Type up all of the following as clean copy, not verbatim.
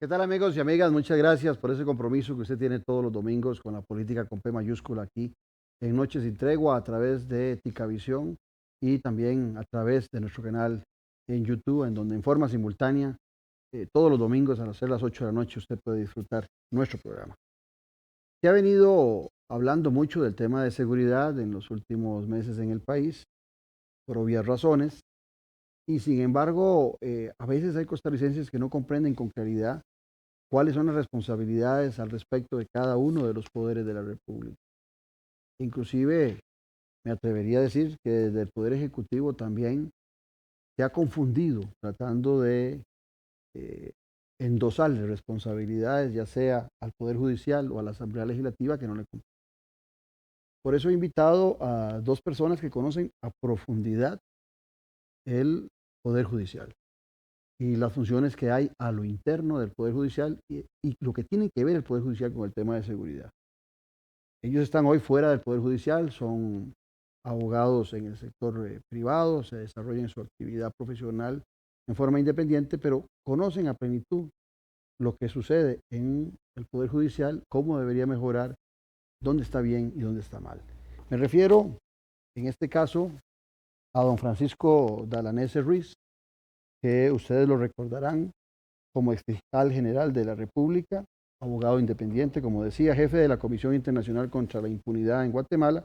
¿Qué tal amigos y amigas? Muchas gracias por ese compromiso que usted tiene todos los domingos con la política con P mayúscula aquí en Noches sin Tregua a través de Ticavisión y también a través de nuestro canal en YouTube, en donde en forma simultánea todos los domingos a las 8 de la noche usted puede disfrutar nuestro programa. Se ha venido hablando mucho del tema de seguridad en los últimos meses en el país, por obvias razones, y sin embargo, a veces hay costarricenses que no comprenden con claridad cuáles son las responsabilidades al respecto de cada uno de los poderes de la República. Inclusive, me atrevería a decir que desde el Poder Ejecutivo también se ha confundido tratando de endosarle responsabilidades, ya sea al Poder Judicial o a la Asamblea Legislativa, que no le competen. Por eso he invitado a dos personas que conocen a profundidad el Poder Judicial y las funciones que hay a lo interno del Poder Judicial y lo que tiene que ver el Poder Judicial con el tema de seguridad. Ellos están hoy fuera del Poder Judicial, son abogados en el sector privado, se desarrollan su actividad profesional en forma independiente, pero conocen a plenitud lo que sucede en el Poder Judicial, cómo debería mejorar, dónde está bien y dónde está mal. Me refiero, en este caso, a don Francisco Dalanese Ruiz, que ustedes lo recordarán como exfiscal general de la República, abogado independiente, como decía, jefe de la Comisión Internacional contra la Impunidad en Guatemala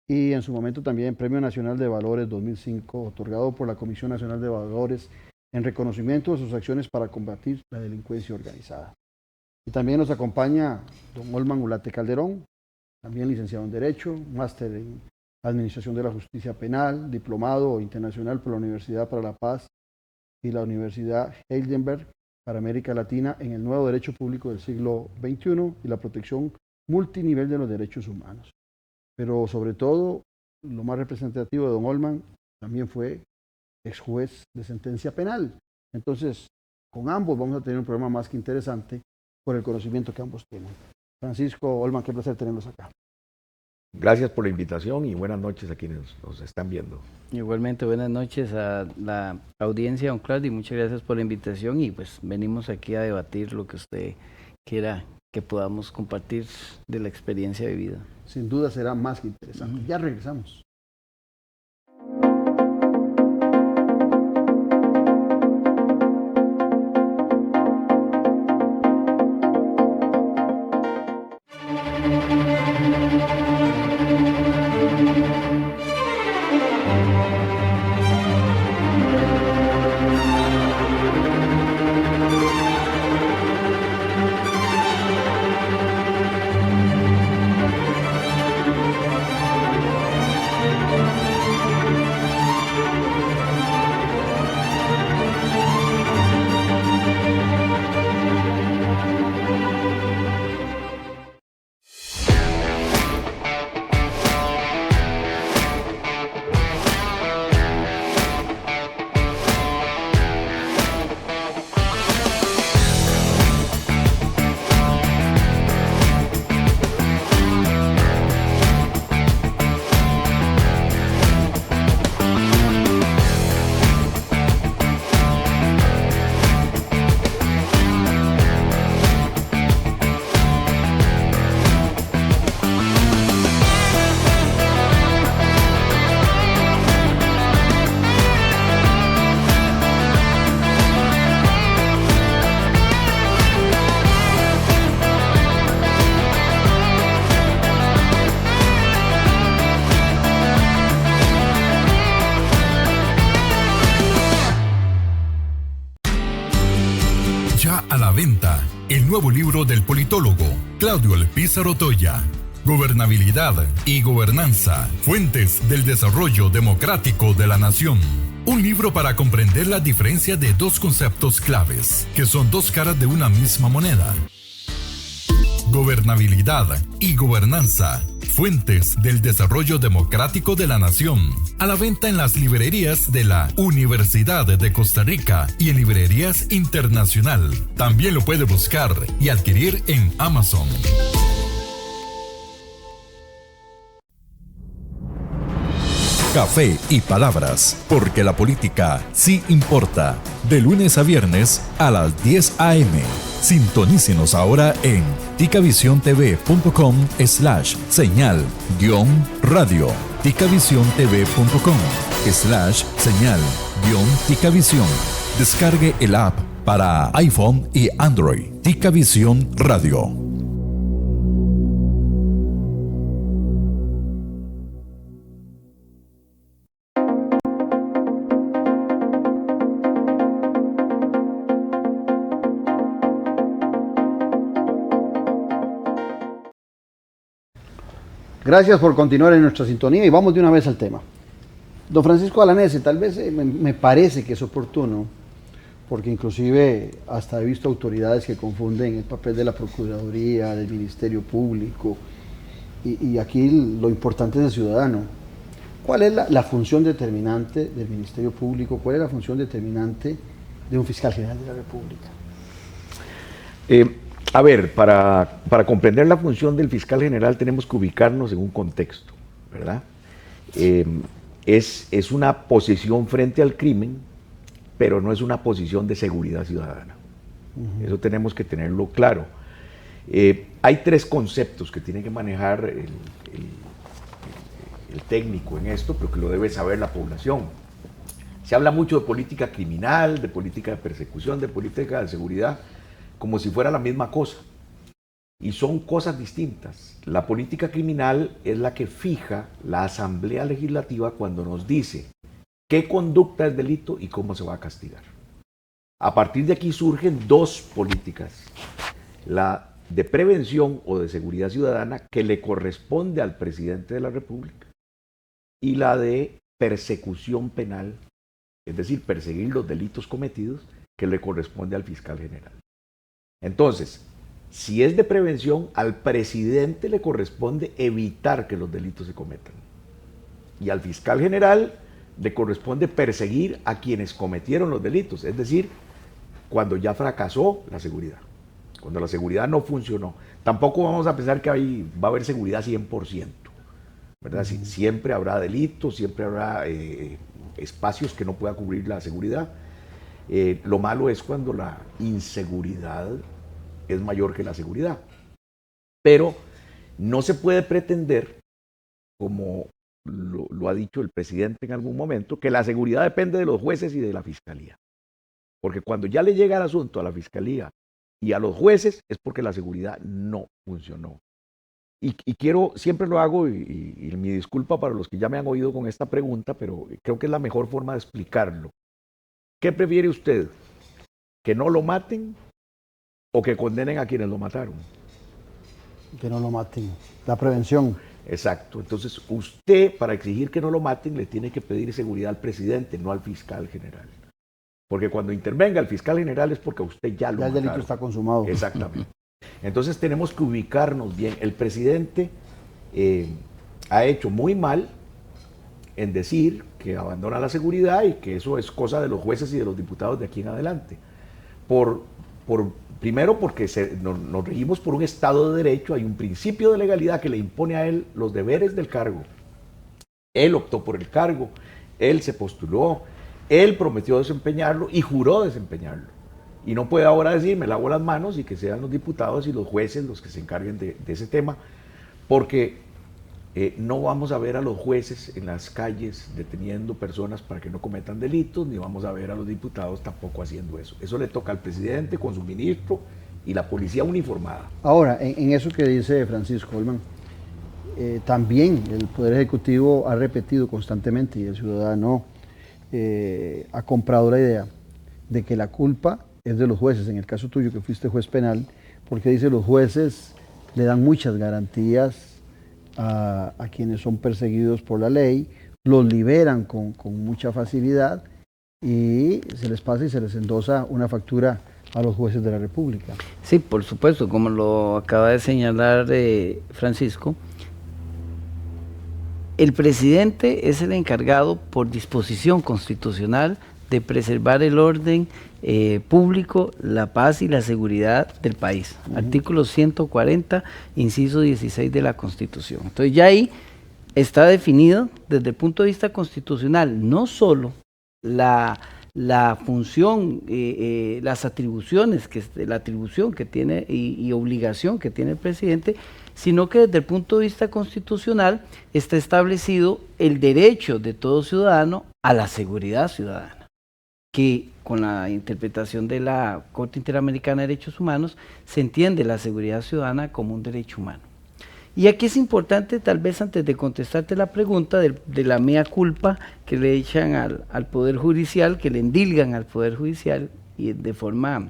y en su momento también Premio Nacional de Valores 2005, otorgado por la Comisión Nacional de Valores en reconocimiento de sus acciones para combatir la delincuencia organizada. Y también nos acompaña don Olman Ulate Calderón, también licenciado en Derecho, máster en Administración de la Justicia Penal, diplomado internacional por la Universidad para la Paz y la Universidad Heidelberg para América Latina en el nuevo derecho público del siglo XXI y la protección multinivel de los derechos humanos. Pero sobre todo, lo más representativo de don Olman también fue ex juez de sentencia penal. Entonces, con ambos vamos a tener un programa más que interesante por el conocimiento que ambos tienen. Francisco, Olman, qué placer tenerlos acá. Gracias por la invitación y buenas noches a quienes nos están viendo. Igualmente, buenas noches a la audiencia, don Claudio, y muchas gracias por la invitación y pues venimos aquí a debatir lo que usted quiera que podamos compartir de la experiencia vivida. Sin duda será más que interesante. Ya regresamos. El nuevo libro del politólogo Claudio Alpizar Otoya, Gobernabilidad y Gobernanza, Fuentes del Desarrollo Democrático de la Nación. Un libro para comprender la diferencia de dos conceptos claves, que son dos caras de una misma moneda. Gobernabilidad y Gobernanza, Fuentes del Desarrollo Democrático de la Nación. A la venta en las librerías de la Universidad de Costa Rica y en librerías internacional. También lo puede buscar y adquirir en Amazon. Café y palabras, porque la política sí importa. De lunes a viernes a las 10 a.m. Sintonícenos ahora en ticavisiontv.com/señal-radio. ticavisiontv.com/señal-ticavisión. Descargue el app para iPhone y Android. Ticavisión Radio. Gracias por continuar en nuestra sintonía y vamos de una vez al tema. Don Francisco Alanese, tal vez me parece que es oportuno, porque inclusive hasta he visto autoridades que confunden el papel de la Procuraduría, del Ministerio Público, y aquí lo importante es el ciudadano. ¿Cuál es la función determinante del Ministerio Público? ¿Cuál es la función determinante de un fiscal general de la República? A ver, para comprender la función del fiscal general tenemos que ubicarnos en un contexto, ¿verdad? Es una posición frente al crimen, pero no es una posición de seguridad ciudadana. Eso tenemos que tenerlo claro. Hay tres conceptos que tiene que manejar el técnico en esto, pero que lo debe saber la población. Se habla mucho de política criminal, de política de persecución, de política de seguridad, como si fuera la misma cosa. Y son cosas distintas. La política criminal es la que fija la Asamblea Legislativa cuando nos dice qué conducta es delito y cómo se va a castigar. A partir de aquí surgen dos políticas. La de prevención o de seguridad ciudadana, que le corresponde al presidente de la República, y la de persecución penal, es decir, perseguir los delitos cometidos, que le corresponde al fiscal general. Entonces, si es de prevención, al presidente le corresponde evitar que los delitos se cometan. Y al fiscal general le corresponde perseguir a quienes cometieron los delitos, es decir, cuando ya fracasó la seguridad, cuando la seguridad no funcionó. Tampoco vamos a pensar que ahí va a haber seguridad 100%, ¿verdad? Siempre habrá delitos, siempre habrá espacios que no pueda cubrir la seguridad. Lo malo es cuando la inseguridad es mayor que la seguridad. Pero no se puede pretender, como lo ha dicho el presidente en algún momento, que la seguridad depende de los jueces y de la fiscalía. Porque cuando ya le llega el asunto a la fiscalía y a los jueces es porque la seguridad no funcionó. Y quiero, siempre lo hago, y mi disculpa para los que ya me han oído con esta pregunta, pero creo que es la mejor forma de explicarlo. ¿Qué prefiere usted? ¿Que no lo maten o que condenen a quienes lo mataron? Que no lo maten. La prevención. Exacto. Entonces, usted, para exigir que no lo maten, le tiene que pedir seguridad al presidente, no al fiscal general. Porque cuando intervenga el fiscal general es porque usted ya lo mataron. Ya el delito está consumado. Exactamente. Entonces, tenemos que ubicarnos bien. El presidente ha hecho muy mal en decir que abandona la seguridad y que eso es cosa de los jueces y de los diputados de aquí en adelante. Primero porque nos regimos por un Estado de Derecho, hay un principio de legalidad que le impone a él los deberes del cargo. Él optó por el cargo, él se postuló, él prometió desempeñarlo y juró desempeñarlo. Y no puede ahora decir, me lavo las manos y que sean los diputados y los jueces los que se encarguen de ese tema, porque no vamos a ver a los jueces en las calles deteniendo personas para que no cometan delitos, ni vamos a ver a los diputados tampoco haciendo eso. Eso le toca al presidente con su ministro y la policía uniformada. Ahora, en eso que dice Francisco Holman, también el Poder Ejecutivo ha repetido constantemente, y el ciudadano ha comprado la idea de que la culpa es de los jueces. En el caso tuyo, que fuiste juez penal, porque dice los jueces le dan muchas garantías a quienes son perseguidos por la ley, los liberan con mucha facilidad y se les pasa y se les endosa una factura a los jueces de la República. Sí, por supuesto, como lo acaba de señalar Francisco, el presidente es el encargado por disposición constitucional de preservar el orden público, la paz y la seguridad del país. Artículo 140, inciso 16 de la Constitución. Entonces ya ahí está definido desde el punto de vista constitucional no solo la la función, las atribuciones, la atribución que tiene y obligación que tiene el presidente, sino que desde el punto de vista constitucional está establecido el derecho de todo ciudadano a la seguridad ciudadana, que con la interpretación de la Corte Interamericana de Derechos Humanos se entiende la seguridad ciudadana como un derecho humano. Y aquí es importante, tal vez antes de contestarte la pregunta de la mea culpa que le echan al Poder Judicial, que le endilgan al Poder Judicial y de forma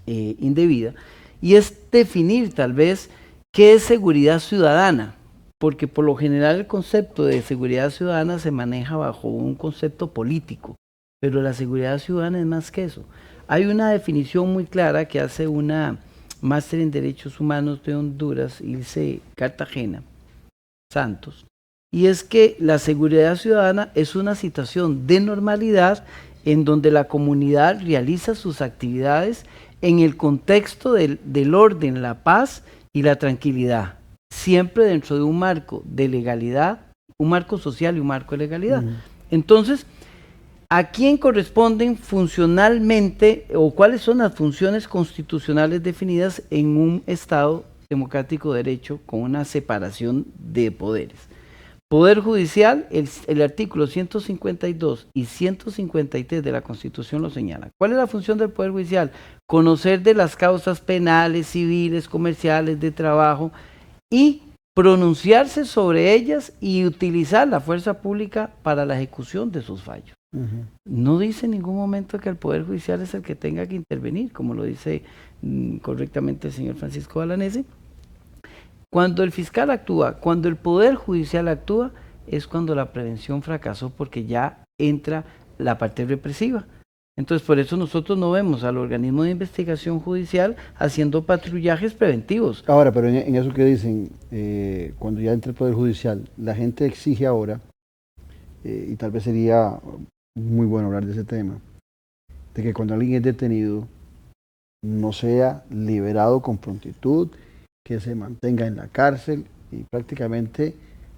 indebida, y es definir tal vez qué es seguridad ciudadana, porque por lo general el concepto de seguridad ciudadana se maneja bajo un concepto político, pero la seguridad ciudadana es más que eso. Hay una definición muy clara que hace una máster en Derechos Humanos de Honduras, Ilse Cartagena Santos, y es que la seguridad ciudadana es una situación de normalidad en donde la comunidad realiza sus actividades en el contexto del orden, la paz y la tranquilidad, siempre dentro de un marco de legalidad, un marco social y un marco de legalidad. Entonces, ¿a quién corresponden funcionalmente o cuáles son las funciones constitucionales definidas en un Estado democrático de derecho con una separación de poderes? Poder Judicial, el artículo 152 y 153 de la Constitución lo señala. ¿Cuál es la función del Poder Judicial? Conocer de las causas penales, civiles, comerciales, de trabajo y pronunciarse sobre ellas y utilizar la fuerza pública para la ejecución de sus fallos. No dice en ningún momento que el Poder Judicial es el que tenga que intervenir, como lo dice correctamente el señor Francisco Balanese. Cuando el fiscal actúa, cuando el Poder Judicial actúa, es cuando la prevención fracasó porque ya entra la parte represiva. Entonces, por eso nosotros no vemos al organismo de investigación judicial haciendo patrullajes preventivos. Ahora, pero en eso que dicen, cuando ya entra el Poder Judicial, la gente exige ahora, y tal vez sería muy bueno hablar de ese tema, de que cuando alguien es detenido no sea liberado con prontitud, que se mantenga en la cárcel y prácticamente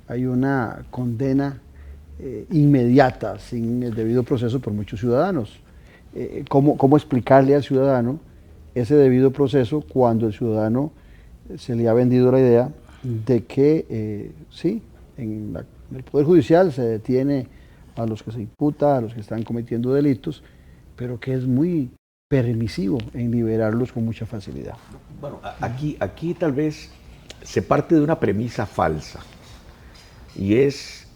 hay una condena inmediata, sin el debido proceso por muchos ciudadanos. ¿Cómo explicarle al ciudadano ese debido proceso cuando el ciudadano se le ha vendido la idea de que sí, en el Poder Judicial se detiene a los que se imputa, a los que están cometiendo delitos, pero que es muy permisivo en liberarlos con mucha facilidad? Bueno, aquí tal vez se parte de una premisa falsa,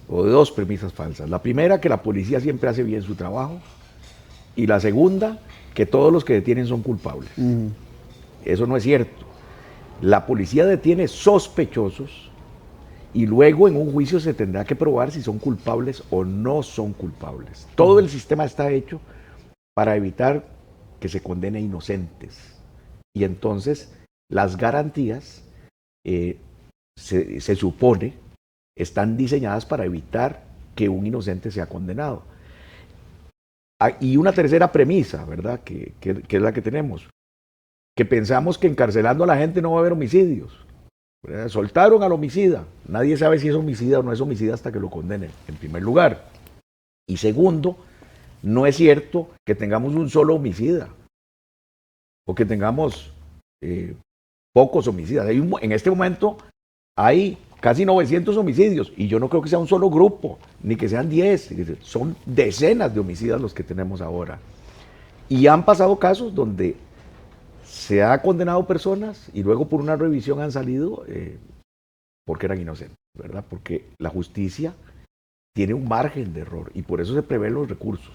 o de dos premisas falsas. La primera, que la policía siempre hace bien su trabajo, y la segunda, que todos los que detienen son culpables. Eso no es cierto. La policía detiene sospechosos y luego en un juicio se tendrá que probar si son culpables o no son culpables. Todo el sistema está hecho para evitar que se condene a inocentes. Y entonces las garantías se supone están diseñadas para evitar que un inocente sea condenado. Y una tercera premisa, ¿verdad? Que es la que tenemos, que pensamos que encarcelando a la gente no va a haber homicidios. ¿Verdad? Soltaron al homicida, nadie sabe si es homicida o no es homicida hasta que lo condenen, en primer lugar. Y segundo, no es cierto que tengamos un solo homicida o que tengamos pocos homicidas. En este momento hay casi 900 homicidios y yo no creo que sea un solo grupo, ni que sean 10, son decenas de homicidas los que tenemos ahora. Y han pasado casos donde se ha condenado personas y luego por una revisión han salido porque eran inocentes, ¿verdad? Porque la justicia tiene un margen de error y por eso se prevén los recursos.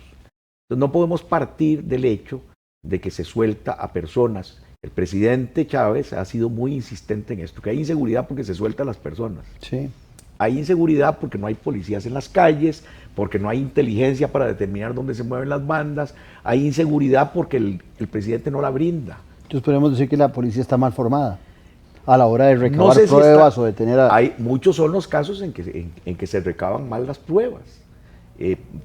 Entonces no podemos partir del hecho de que se suelta a personas. El presidente Chávez ha sido muy insistente en esto, que hay inseguridad porque se suelta a las personas. Sí. Hay inseguridad porque no hay policías en las calles, porque no hay inteligencia para determinar dónde se mueven las bandas, hay inseguridad porque el presidente no la brinda. Entonces podemos decir que la policía está mal formada a la hora de recabar pruebas o de tener muchos son los casos en que se recaban mal las pruebas,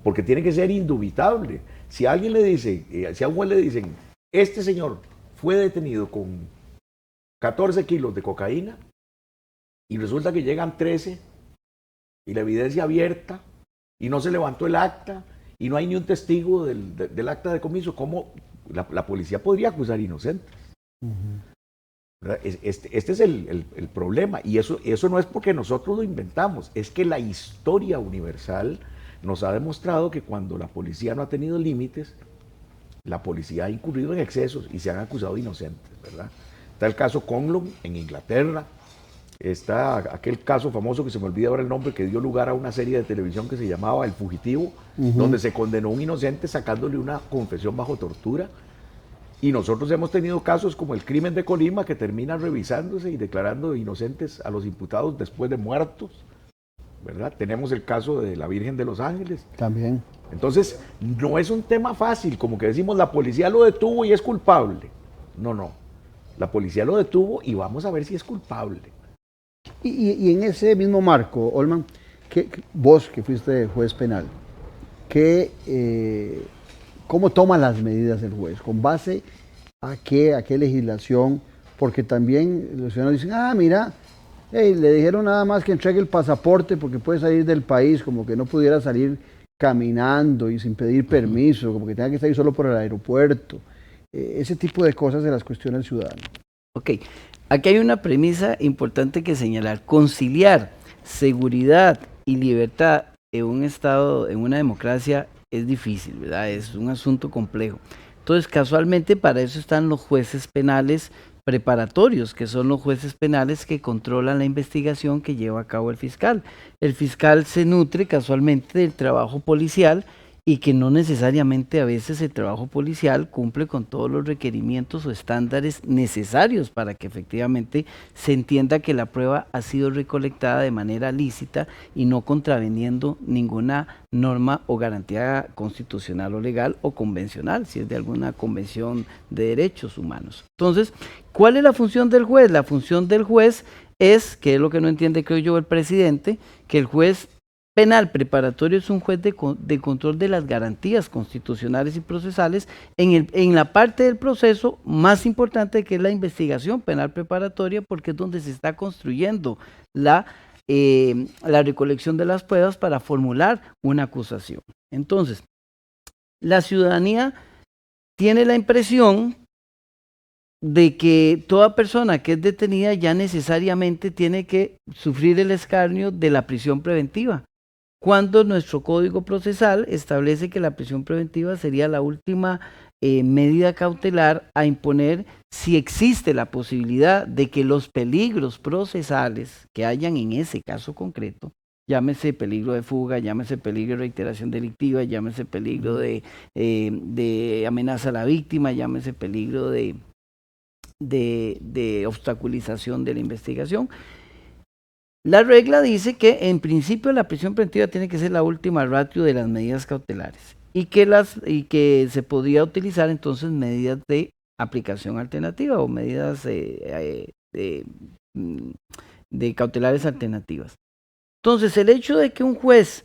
porque tiene que ser indubitable. Si a alguien le dice, si a un juez le dicen, este señor fue detenido con 14 kilos de cocaína y resulta que llegan 13 y la evidencia abierta y no se levantó el acta y no hay ni un testigo del acta de decomiso, ¿cómo la policía podría acusar inocentes? ¿Verdad? Este es el problema, y eso no es porque nosotros lo inventamos, es que la historia universal nos ha demostrado que cuando la policía no ha tenido límites, la policía ha incurrido en excesos y se han acusado inocentes, ¿verdad? Está el caso Conlon en Inglaterra, está aquel caso famoso que se me olvida ahora el nombre, que dio lugar a una serie de televisión que se llamaba El Fugitivo, donde se condenó a un inocente sacándole una confesión bajo tortura. Y nosotros hemos tenido casos como el crimen de Colima, que termina revisándose y declarando inocentes a los imputados después de muertos, ¿verdad? Tenemos el caso de la Virgen de los Ángeles. También. Entonces, no es un tema fácil, como que decimos, la policía lo detuvo y es culpable. No. La policía lo detuvo y vamos a ver si es culpable. Y en ese mismo marco, Olman, vos que fuiste juez penal, ¿cómo toma las medidas el juez? ¿Con base a qué legislación? Porque también los ciudadanos dicen, mira, le dijeron nada más que entregue el pasaporte porque puede salir del país, como que no pudiera salir caminando y sin pedir permiso, como que tenga que salir solo por el aeropuerto. Ese tipo de cosas se las cuestiona el ciudadano. Ok, aquí hay una premisa importante que señalar. Conciliar seguridad y libertad en un Estado, en una democracia, es difícil, ¿verdad? Es un asunto complejo. Entonces, casualmente, para eso están los jueces penales preparatorios, que son los jueces penales que controlan la investigación que lleva a cabo el fiscal. El fiscal se nutre casualmente del trabajo policial y que no necesariamente a veces el trabajo policial cumple con todos los requerimientos o estándares necesarios para que efectivamente se entienda que la prueba ha sido recolectada de manera lícita y no contraveniendo ninguna norma o garantía constitucional o legal o convencional, si es de alguna convención de derechos humanos. Entonces, ¿cuál es la función del juez? La función del juez es, que es lo que no entiende creo yo el presidente, que el juez penal preparatorio es un juez de control de las garantías constitucionales y procesales en la parte del proceso más importante, que es la investigación penal preparatoria, porque es donde se está construyendo la recolección de las pruebas para formular una acusación. Entonces, la ciudadanía tiene la impresión de que toda persona que es detenida ya necesariamente tiene que sufrir el escarnio de la prisión preventiva, cuando nuestro Código Procesal establece que la prisión preventiva sería la última medida cautelar a imponer si existe la posibilidad de que los peligros procesales que hayan en ese caso concreto, llámese peligro de fuga, llámese peligro de reiteración delictiva, llámese peligro de amenaza a la víctima, llámese peligro de obstaculización de la investigación. La regla dice que en principio la prisión preventiva tiene que ser la última ratio de las medidas cautelares y que se podría utilizar entonces medidas de aplicación alternativa o medidas de cautelares alternativas. Entonces, el hecho de que un juez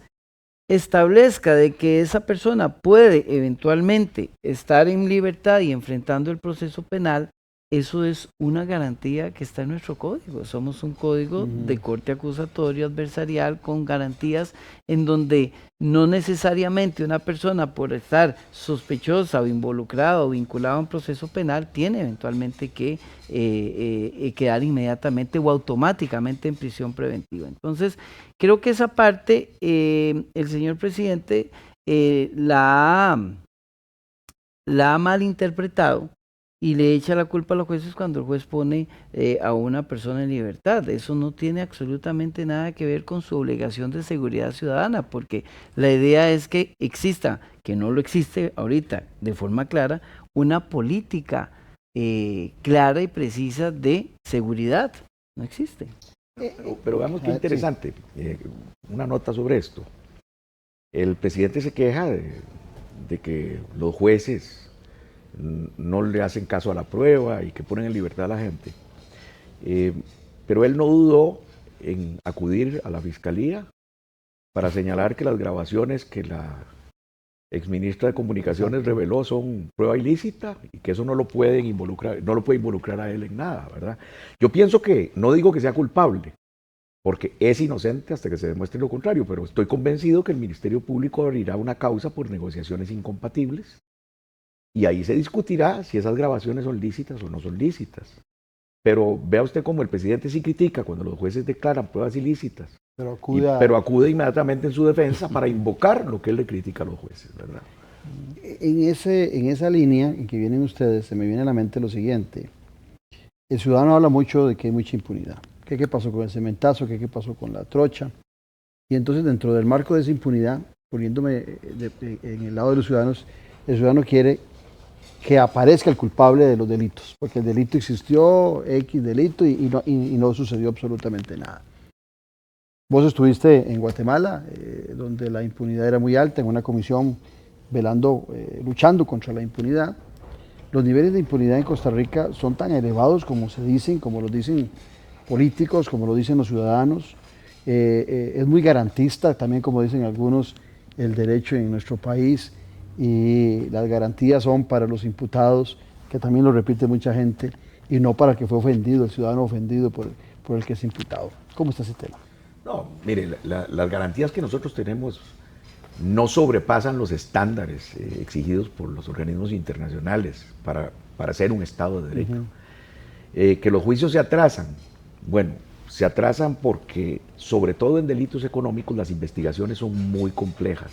establezca de que esa persona puede eventualmente estar en libertad y enfrentando el proceso penal, eso es una garantía que está en nuestro código. Somos un código de corte acusatorio adversarial con garantías en donde no necesariamente una persona por estar sospechosa o involucrada o vinculada a un proceso penal tiene eventualmente que quedar inmediatamente o automáticamente en prisión preventiva. Entonces, creo que esa parte el señor presidente la ha malinterpretado y le echa la culpa a los jueces cuando el juez pone a una persona en libertad. Eso no tiene absolutamente nada que ver con su obligación de seguridad ciudadana, porque la idea es que exista, que no lo existe ahorita de forma clara, una política clara y precisa de seguridad. No existe. Pero veamos qué interesante, una nota sobre esto. El presidente se queja de que los jueces no le hacen caso a la prueba y que ponen en libertad a la gente. Pero él no dudó en acudir a la fiscalía para señalar que las grabaciones que la exministra de Comunicaciones reveló son prueba ilícita y que eso no lo puede involucrar a él en nada, ¿verdad? Yo pienso que, no digo que sea culpable, porque es inocente hasta que se demuestre lo contrario, pero estoy convencido que el Ministerio Público abrirá una causa por negociaciones incompatibles y ahí se discutirá si esas grabaciones son lícitas o no son lícitas. Pero vea usted cómo el presidente sí critica cuando los jueces declaran pruebas ilícitas, pero acude inmediatamente en su defensa para invocar lo que él le critica a los jueces, ¿verdad? En esa línea en que vienen ustedes, se me viene a la mente lo siguiente. El ciudadano habla mucho de que hay mucha impunidad. ¿Qué pasó con el cementazo? ¿Qué pasó con la trocha? Y entonces, dentro del marco de esa impunidad, poniéndome en el lado de los ciudadanos, el ciudadano quiere que aparezca el culpable de los delitos, porque el delito existió, X delito, y no sucedió absolutamente nada. Vos estuviste en Guatemala, donde la impunidad era muy alta, en una comisión luchando contra la impunidad. Los niveles de impunidad en Costa Rica son tan elevados como se dicen, como lo dicen políticos, como lo dicen los ciudadanos. Es muy garantista, también como dicen algunos, el derecho en nuestro país, y las garantías son para los imputados, que también lo repite mucha gente, y no para el que fue ofendido, el ciudadano ofendido por el que es imputado. ¿Cómo está ese tema? No, mire, las garantías que nosotros tenemos no sobrepasan los estándares exigidos por los organismos internacionales para ser un Estado de Derecho. Que los juicios se atrasan, bueno, se atrasan porque, sobre todo en delitos económicos, las investigaciones son muy complejas.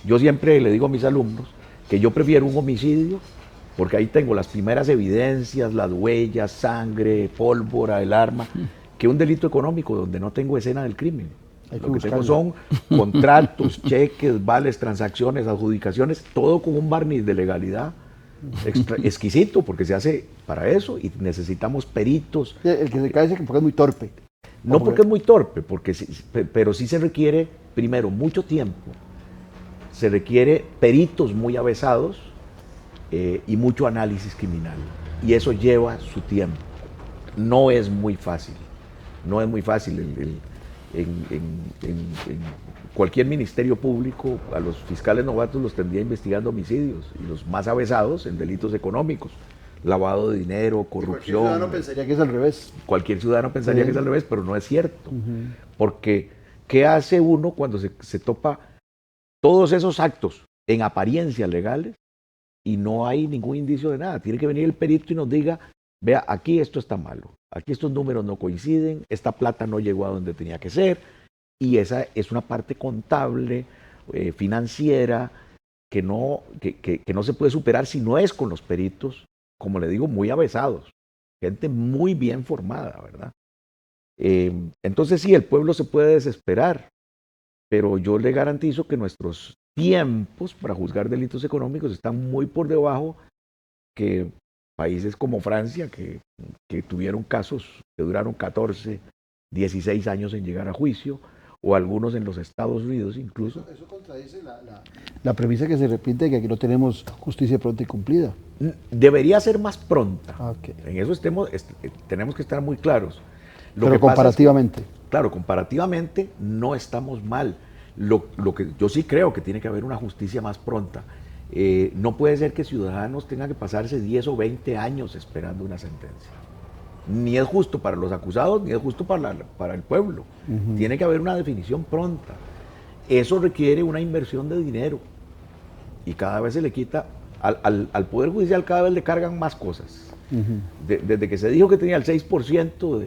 Yo siempre le digo a mis alumnos que yo prefiero un homicidio, porque ahí tengo las primeras evidencias, las huellas, sangre, pólvora, el arma, que un delito económico donde no tengo escena del crimen. Lo que tengo son contratos, cheques, vales, transacciones, adjudicaciones, todo con un barniz de legalidad exquisito, porque se hace para eso y necesitamos peritos. El que se cae es porque es muy torpe. No porque es muy torpe, pero sí se requiere, primero, mucho tiempo, se requiere peritos muy avesados y mucho análisis criminal. Y eso lleva su tiempo. No es muy fácil. No es muy fácil. En cualquier ministerio público, a los fiscales novatos los tendría investigando homicidios y los más avesados en delitos económicos, lavado de dinero, corrupción. Cualquier ciudadano pensaría que es al revés. Cualquier ciudadano pensaría que es al revés, pero no es cierto. Porque, ¿qué hace uno cuando se topa todos esos actos en apariencia legales y no hay ningún indicio de nada? Tiene que venir el perito y nos diga, vea, aquí esto está malo, aquí estos números no coinciden, esta plata no llegó a donde tenía que ser, y esa es una parte contable, financiera, que no se puede superar si no es con los peritos, como le digo, muy avesados, gente muy bien formada, ¿verdad? Entonces sí, el pueblo se puede desesperar, pero yo le garantizo que nuestros tiempos para juzgar delitos económicos están muy por debajo que países como Francia, que tuvieron casos que duraron 14, 16 años en llegar a juicio, o algunos en los Estados Unidos incluso. Eso contradice la premisa que se repite de que aquí no tenemos justicia pronta y cumplida. Debería ser más pronta. Okay. En eso tenemos que estar muy claros. Pero comparativamente. Es que, claro, comparativamente no estamos mal. Lo que yo sí creo que tiene que haber una justicia más pronta. No puede ser que ciudadanos tengan que pasarse 10 o 20 años esperando una sentencia. Ni es justo para los acusados, ni es justo para el pueblo. Tiene que haber una definición pronta. Eso requiere una inversión de dinero. Y cada vez se le quita, al Poder Judicial cada vez le cargan más cosas. Desde que se dijo que tenía el 6%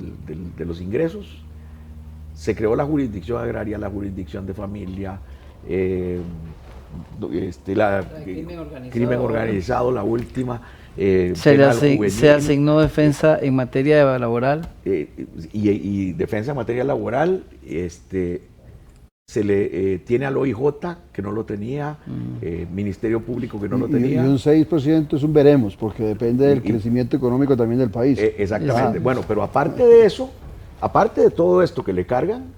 de los ingresos, se creó la jurisdicción agraria, la jurisdicción de familia, crimen organizado, la última. Se asignó defensa en materia laboral. Y defensa en materia laboral, se le tiene al OIJ, que no lo tenía, Ministerio Público, que no lo tenía. Y un 6% es un veremos, porque depende del crecimiento económico también del país. Exactamente. Bueno, pero aparte de eso, aparte de todo esto que le cargan,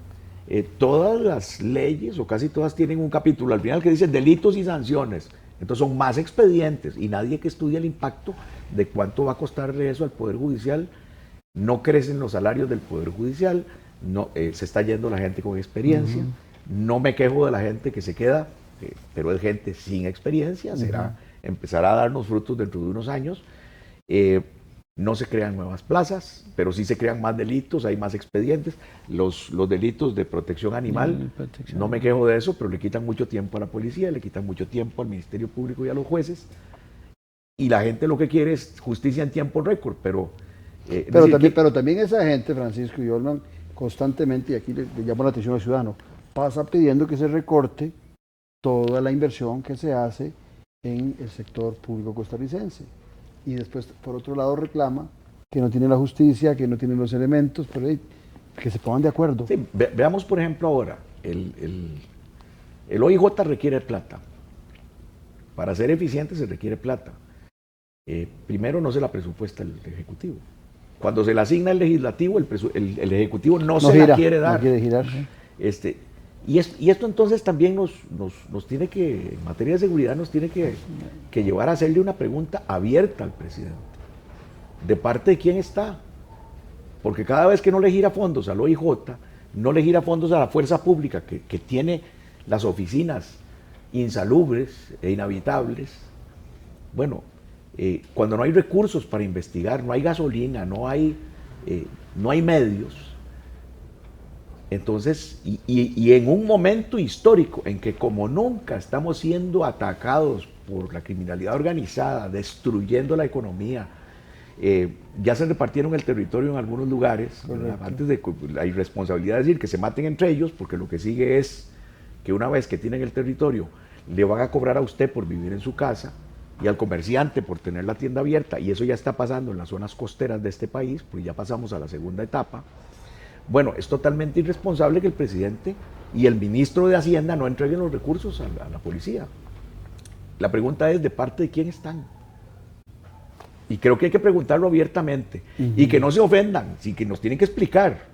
todas las leyes, o casi todas, tienen un capítulo al final que dice delitos y sanciones. Entonces son más expedientes y nadie que estudie el impacto de cuánto va a costarle eso al Poder Judicial. No crecen los salarios del Poder Judicial, no, se está yendo la gente con experiencia. No me quejo de la gente que se queda, pero es gente sin experiencia, empezará a darnos frutos dentro de unos años. no se crean nuevas plazas, pero sí se crean más delitos, hay más expedientes. Los delitos de protección animal, no me quejo de eso, pero le quitan mucho tiempo a la policía, le quitan mucho tiempo al Ministerio Público y a los jueces. Y la gente lo que quiere es justicia en tiempo récord, pero... pero también esa gente, Francisco y Olman, constantemente, y aquí le llamo la atención al ciudadano, pasa pidiendo que se recorte toda la inversión que se hace en el sector público costarricense. Y después, por otro lado, reclama que no tiene la justicia, que no tiene los elementos, pero que se pongan de acuerdo. Sí, veamos, por ejemplo, ahora, el OIJ requiere plata. Para ser eficiente se requiere plata. Primero no se la presupuesta el Ejecutivo. Cuando se la asigna el Legislativo, el Ejecutivo no se la quiere dar. No quiere girar. Y esto entonces también nos tiene que, en materia de seguridad, nos tiene que llevar a hacerle una pregunta abierta al presidente. ¿De parte de quién está? Porque cada vez que no le gira fondos al OIJ, no le gira fondos a la fuerza pública que tiene las oficinas insalubres e inhabitables. Bueno, cuando no hay recursos para investigar, no hay gasolina, no hay medios. Entonces, y en un momento histórico en que como nunca estamos siendo atacados por la criminalidad organizada, destruyendo la economía, ya se repartieron el territorio en algunos lugares, antes de la irresponsabilidad de decir que se maten entre ellos, porque lo que sigue es que una vez que tienen el territorio, le van a cobrar a usted por vivir en su casa y al comerciante por tener la tienda abierta, y eso ya está pasando en las zonas costeras de este país, pues ya pasamos a la segunda etapa. Bueno, es totalmente irresponsable que el presidente y el ministro de Hacienda no entreguen los recursos a la policía. La pregunta es, ¿de parte de quién están? Y creo que hay que preguntarlo abiertamente, y que no se ofendan, sí, que nos tienen que explicar,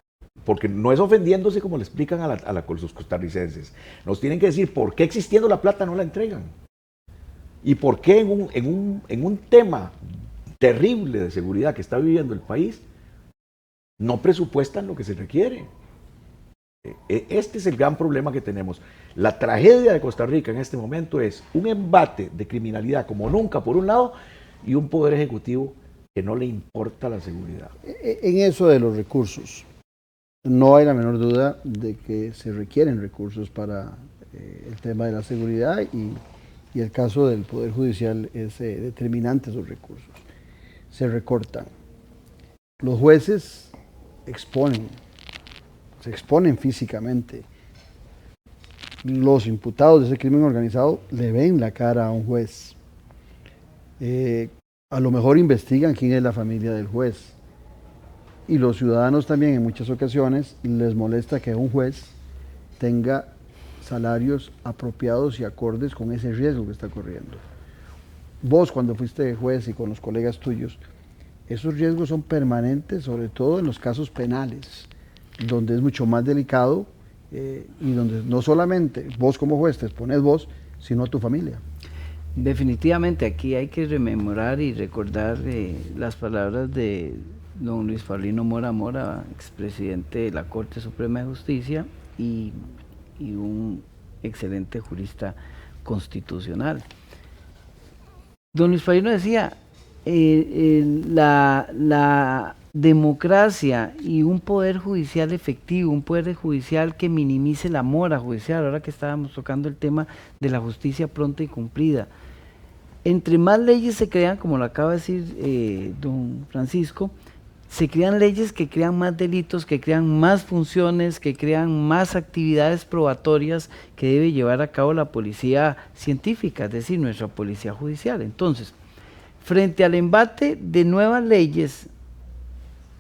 porque no es ofendiéndose como le explican a los costarricenses. Nos tienen que decir por qué existiendo la plata no la entregan, y por qué en un tema terrible de seguridad que está viviendo el país, no presupuestan lo que se requiere. Este es el gran problema que tenemos. La tragedia de Costa Rica en este momento es un embate de criminalidad como nunca por un lado y un poder ejecutivo que no le importa la seguridad. En eso de los recursos, no hay la menor duda de que se requieren recursos para el tema de la seguridad y el caso del Poder Judicial es determinante esos recursos. Se recortan. Los jueces se exponen físicamente. Los imputados de ese crimen organizado le ven la cara a un juez. A lo mejor investigan quién es la familia del juez. Y los ciudadanos también en muchas ocasiones les molesta que un juez tenga salarios apropiados y acordes con ese riesgo que está corriendo. Vos, cuando fuiste juez y con los colegas tuyos, esos riesgos son permanentes, sobre todo en los casos penales, donde es mucho más delicado y donde no solamente vos como juez te expones vos, sino a tu familia. Definitivamente aquí hay que rememorar y recordar las palabras de don Luis Paulino Mora Mora, expresidente de la Corte Suprema de Justicia y un excelente jurista constitucional. Don Luis Paulino decía, la democracia y un poder judicial efectivo, un poder judicial que minimice la mora judicial, ahora que estábamos tocando el tema de la justicia pronta y cumplida. Entre más leyes se crean, como lo acaba de decir don Francisco, se crean leyes que crean más delitos, que crean más funciones, que crean más actividades probatorias que debe llevar a cabo la policía científica, es decir, nuestra policía judicial. Entonces, frente al embate de nuevas leyes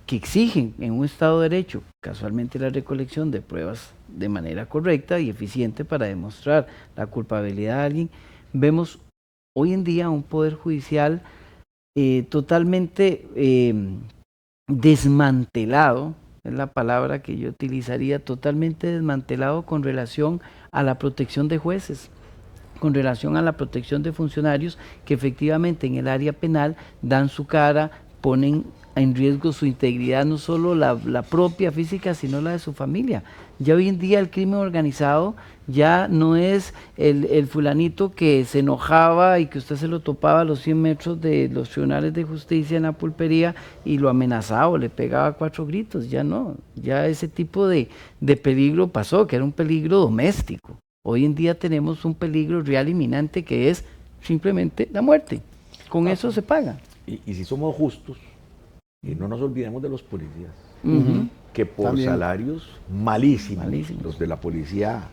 que exigen en un Estado de Derecho, casualmente la recolección de pruebas de manera correcta y eficiente para demostrar la culpabilidad de alguien, vemos hoy en día un poder judicial totalmente desmantelado, es la palabra que yo utilizaría, totalmente desmantelado con relación a la protección de jueces, con relación a la protección de funcionarios que efectivamente en el área penal dan su cara, ponen en riesgo su integridad, no solo la propia física, sino la de su familia. Ya hoy en día el crimen organizado ya no es el fulanito que se enojaba y que usted se lo topaba a los 100 metros de los tribunales de justicia en la pulpería y lo amenazaba o le pegaba 4 gritos. Ya no, ya ese tipo de peligro pasó, que era un peligro doméstico. Hoy en día tenemos un peligro real inminente que es simplemente la muerte. Con eso se paga. Y si somos justos, no nos olvidemos de los policías, que por También. salarios malísimos, Malísimos. los de la policía,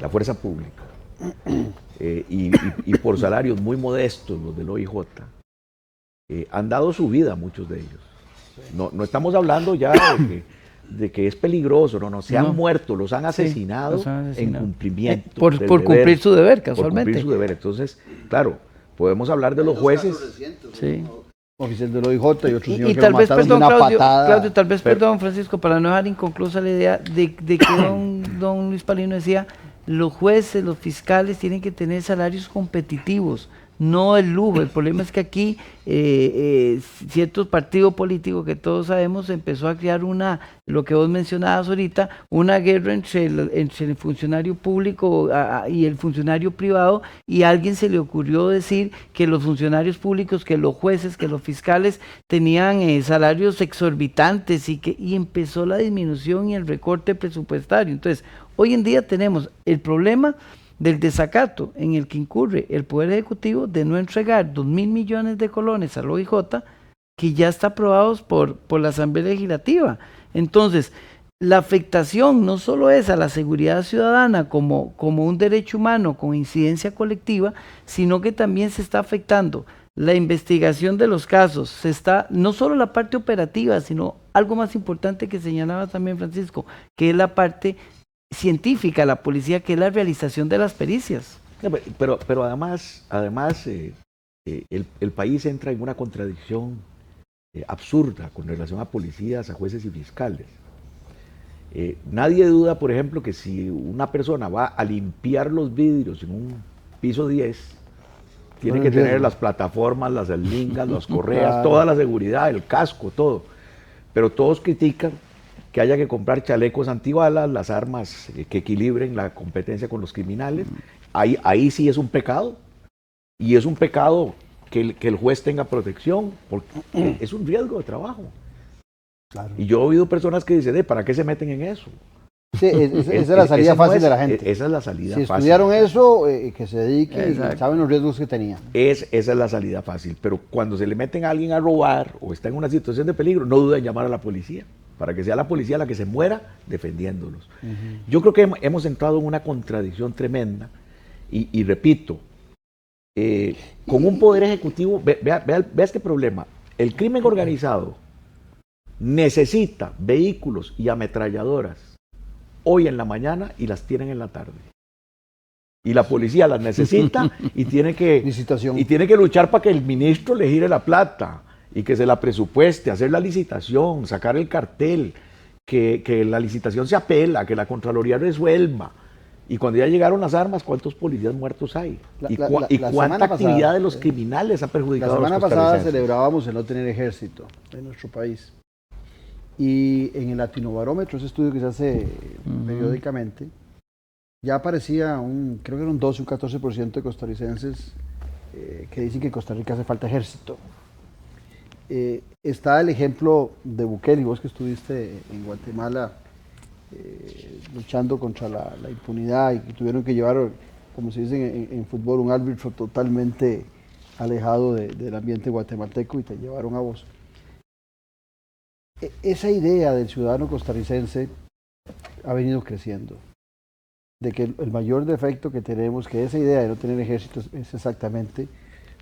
la fuerza pública, y por salarios muy modestos, los del OIJ, han dado su vida muchos de ellos. No estamos hablando ya de que es peligroso, no, se han No. muerto, los han asesinado, los han asesinado. en cumplimiento. Por del cumplir deber, su deber, por casualmente. cumplir su deber. Entonces, claro, podemos hablar de los jueces. Sí. Oficial del OIJ y otro señor Y que tal lo vez, mataron de perdón, una Claudio, patada. tal vez, Pero- perdón, Francisco, para no dejar inconclusa la idea de que don Luis Palino decía, los jueces, los fiscales tienen que tener salarios competitivos, no el lujo. El problema es que aquí ciertos partidos políticos que todos sabemos empezó a crear lo que vos mencionabas ahorita, una guerra entre el funcionario público y el funcionario privado, y a alguien se le ocurrió decir que los funcionarios públicos, que los jueces, que los fiscales tenían salarios exorbitantes y empezó la disminución y el recorte presupuestario. Entonces, hoy en día tenemos el problema del desacato en el que incurre el Poder Ejecutivo de no entregar 2.000 millones de colones al OIJ, que ya está aprobados por la Asamblea Legislativa. Entonces, la afectación no solo es a la seguridad ciudadana como un derecho humano con incidencia colectiva, sino que también se está afectando la investigación de los casos, no solo la parte operativa, sino algo más importante que señalaba también Francisco, que es la parte científica, la policía, que es la realización de las pericias. Pero además el país entra en una contradicción absurda con relación a policías, a jueces y fiscales. Nadie duda, por ejemplo, que si una persona va a limpiar los vidrios en un piso 10, tiene que tener las plataformas, las lingas, las correas, Claro. toda la seguridad, el casco, todo. Pero todos critican que haya que comprar chalecos antibalas, las armas que equilibren la competencia con los criminales. Ahí sí es un pecado, y es un pecado que el juez tenga protección, porque es un riesgo de trabajo. Claro. Y yo he oído personas que dicen, ¿para qué se meten en eso? Sí, esa es la salida Ese no fácil es- de la gente. Esa es la salida Si fácil. estudiaron eso, que se dediquen y Exacto. saben los riesgos que tenían. Esa es la salida fácil. Pero cuando se le meten a alguien a robar o está en una situación de peligro, no duden en llamar a la policía, para que sea la policía la que se muera defendiéndolos. Yo creo que hemos entrado en una contradicción tremenda y repito, con un poder ejecutivo, vea este problema. El crimen organizado necesita vehículos y ametralladoras hoy en la mañana y las tienen en la tarde. Y la policía las necesita y tiene que Licitación. luchar para que el ministro le gire la plata y que se la presupueste, hacer la licitación, sacar el cartel, que la licitación se apela, que la Contraloría resuelva. Y cuando ya llegaron las armas, ¿cuántos policías muertos hay? ¿Y La cuánta semana actividad pasada, de los criminales ha La perjudicado a los semana pasada costarricenses? celebrábamos el no tener ejército en nuestro país. Y en el Latinobarómetro, ese estudio que se hace periódicamente, ya aparecía creo que era un 12, un 14% de costarricenses que dicen que en Costa Rica hace falta ejército. Está el ejemplo de Bukele, vos que estuviste en Guatemala luchando contra la impunidad y que tuvieron que llevar, como se dice en fútbol, un árbitro totalmente alejado del ambiente guatemalteco y te llevaron a vos. Esa idea del ciudadano costarricense ha venido creciendo, de que el mayor defecto que tenemos, que esa idea de no tener ejército es exactamente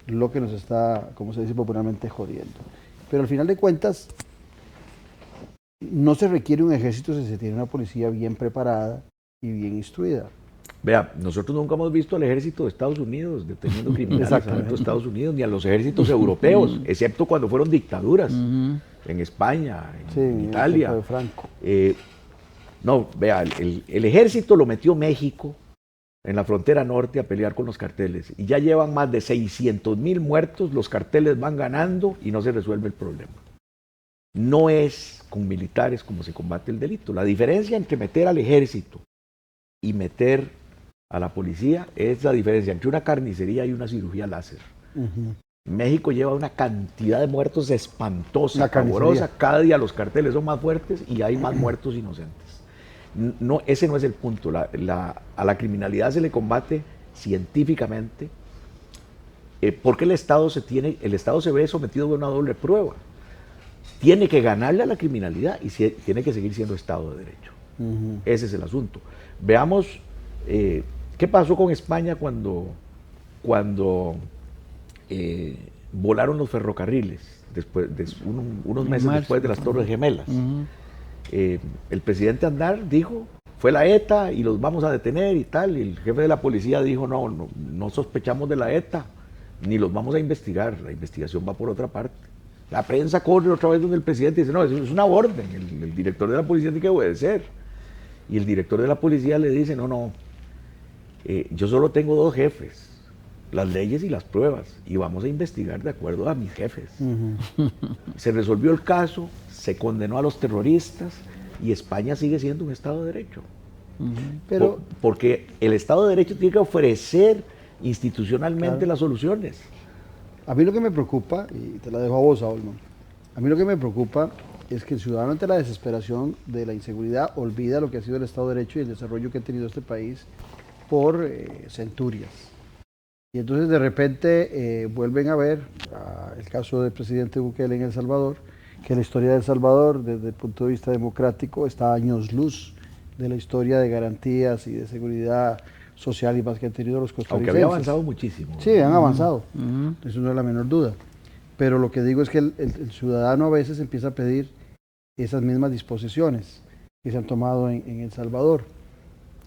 lo que nos está, como se dice popularmente, jodiendo. Pero al final de cuentas, no se requiere un ejército si se tiene una policía bien preparada y bien instruida. Vea, nosotros nunca hemos visto al ejército de Estados Unidos deteniendo criminales Exactamente. adentro de Estados Unidos, ni a los ejércitos europeos, excepto cuando fueron dictaduras, en España, Sí, en en el Italia. tiempo de Franco. No, vea, el ejército lo metió México en la frontera norte a pelear con los carteles, y ya llevan más de 600,000 muertos, los carteles van ganando y no se resuelve el problema. no es con militares como se combate el delito. La diferencia entre meter al ejército y meter a la policía es la diferencia entre una carnicería y una cirugía láser. México lleva una cantidad de muertos espantosa, pavorosa. Cada día los carteles son más fuertes y hay más muertos inocentes. No, ese no es el punto. A la criminalidad se le combate científicamente, porque el Estado se ve sometido a una doble prueba. Tiene que ganarle a la criminalidad y tiene que seguir siendo Estado de Derecho. Ese es el asunto. Veamos qué pasó con España cuando volaron los ferrocarriles, unos meses después de las Torres Gemelas. El presidente Aznar dijo, fue la ETA y los vamos a detener y tal, y el jefe de la policía dijo, no sospechamos de la ETA, ni los vamos a investigar, la investigación va por otra parte. La prensa corre otra vez donde el presidente dice, no, eso es una orden, el director de la policía tiene que obedecer. Y el director de la policía le dice, yo solo tengo 2 jefes, las leyes y las pruebas, y vamos a investigar de acuerdo a mis jefes. Se resolvió el caso, se condenó a los terroristas, y España sigue siendo un Estado de Derecho. Pero porque el Estado de Derecho tiene que ofrecer institucionalmente las soluciones. A mí lo que me preocupa, y te la dejo a vos, Saúl, a mí lo que me preocupa es que el ciudadano, ante la desesperación de la inseguridad, olvida lo que ha sido el Estado de Derecho y el desarrollo que ha tenido este país por centurias. Y entonces de repente vuelven a ver el caso del presidente Bukele en El Salvador, que la historia de El Salvador, desde el punto de vista democrático, está a años luz de la historia de garantías y de seguridad social y más que han tenido los costarricenses. Aunque había avanzado muchísimo. Sí, han avanzado, eso no es la menor duda. Pero lo que digo es que el ciudadano a veces empieza a pedir esas mismas disposiciones que se han tomado en El Salvador.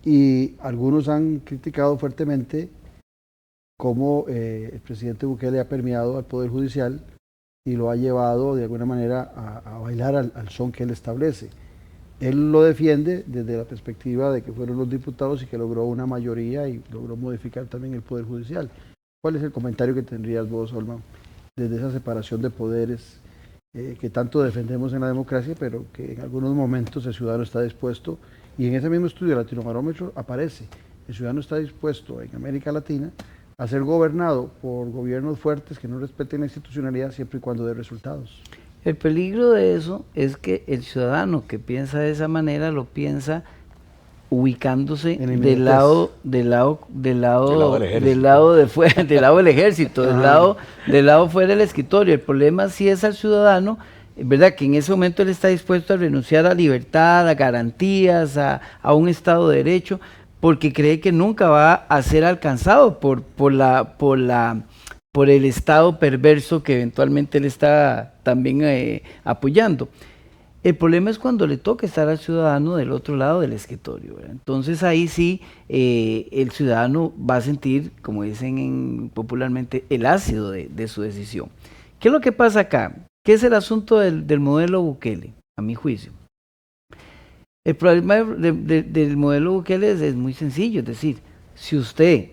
Y algunos han criticado fuertemente cómo el presidente Bukele ha permeado al Poder Judicial y lo ha llevado de alguna manera a bailar al son que él establece. Él lo defiende desde la perspectiva de que fueron los diputados y que logró una mayoría y logró modificar también el Poder Judicial. ¿Cuál es el comentario que tendrías vos, Olman, desde esa separación de poderes que tanto defendemos en la democracia, pero que en algunos momentos el ciudadano está dispuesto, y en ese mismo estudio Latinobarómetro aparece, el ciudadano está dispuesto en América Latina a ser gobernado por gobiernos fuertes que no respeten la institucionalidad siempre y cuando dé resultados? El peligro de eso es que el ciudadano que piensa de esa manera lo piensa ubicándose del lado del ejército, del lado fuera del escritorio. El problema sí es al ciudadano, ¿verdad? Que en ese momento él está dispuesto a renunciar a libertad, a garantías, a un Estado de Derecho, porque cree que nunca va a ser alcanzado por el Estado perverso que eventualmente él está también apoyando. El problema es cuando le toca estar al ciudadano del otro lado del escritorio, ¿verdad? Entonces ahí sí el ciudadano va a sentir, como dicen popularmente, el ácido de su decisión. ¿Qué es lo que pasa acá? ¿Qué es el asunto del modelo Bukele, a mi juicio? El problema del modelo Bukele es muy sencillo, es decir, si usted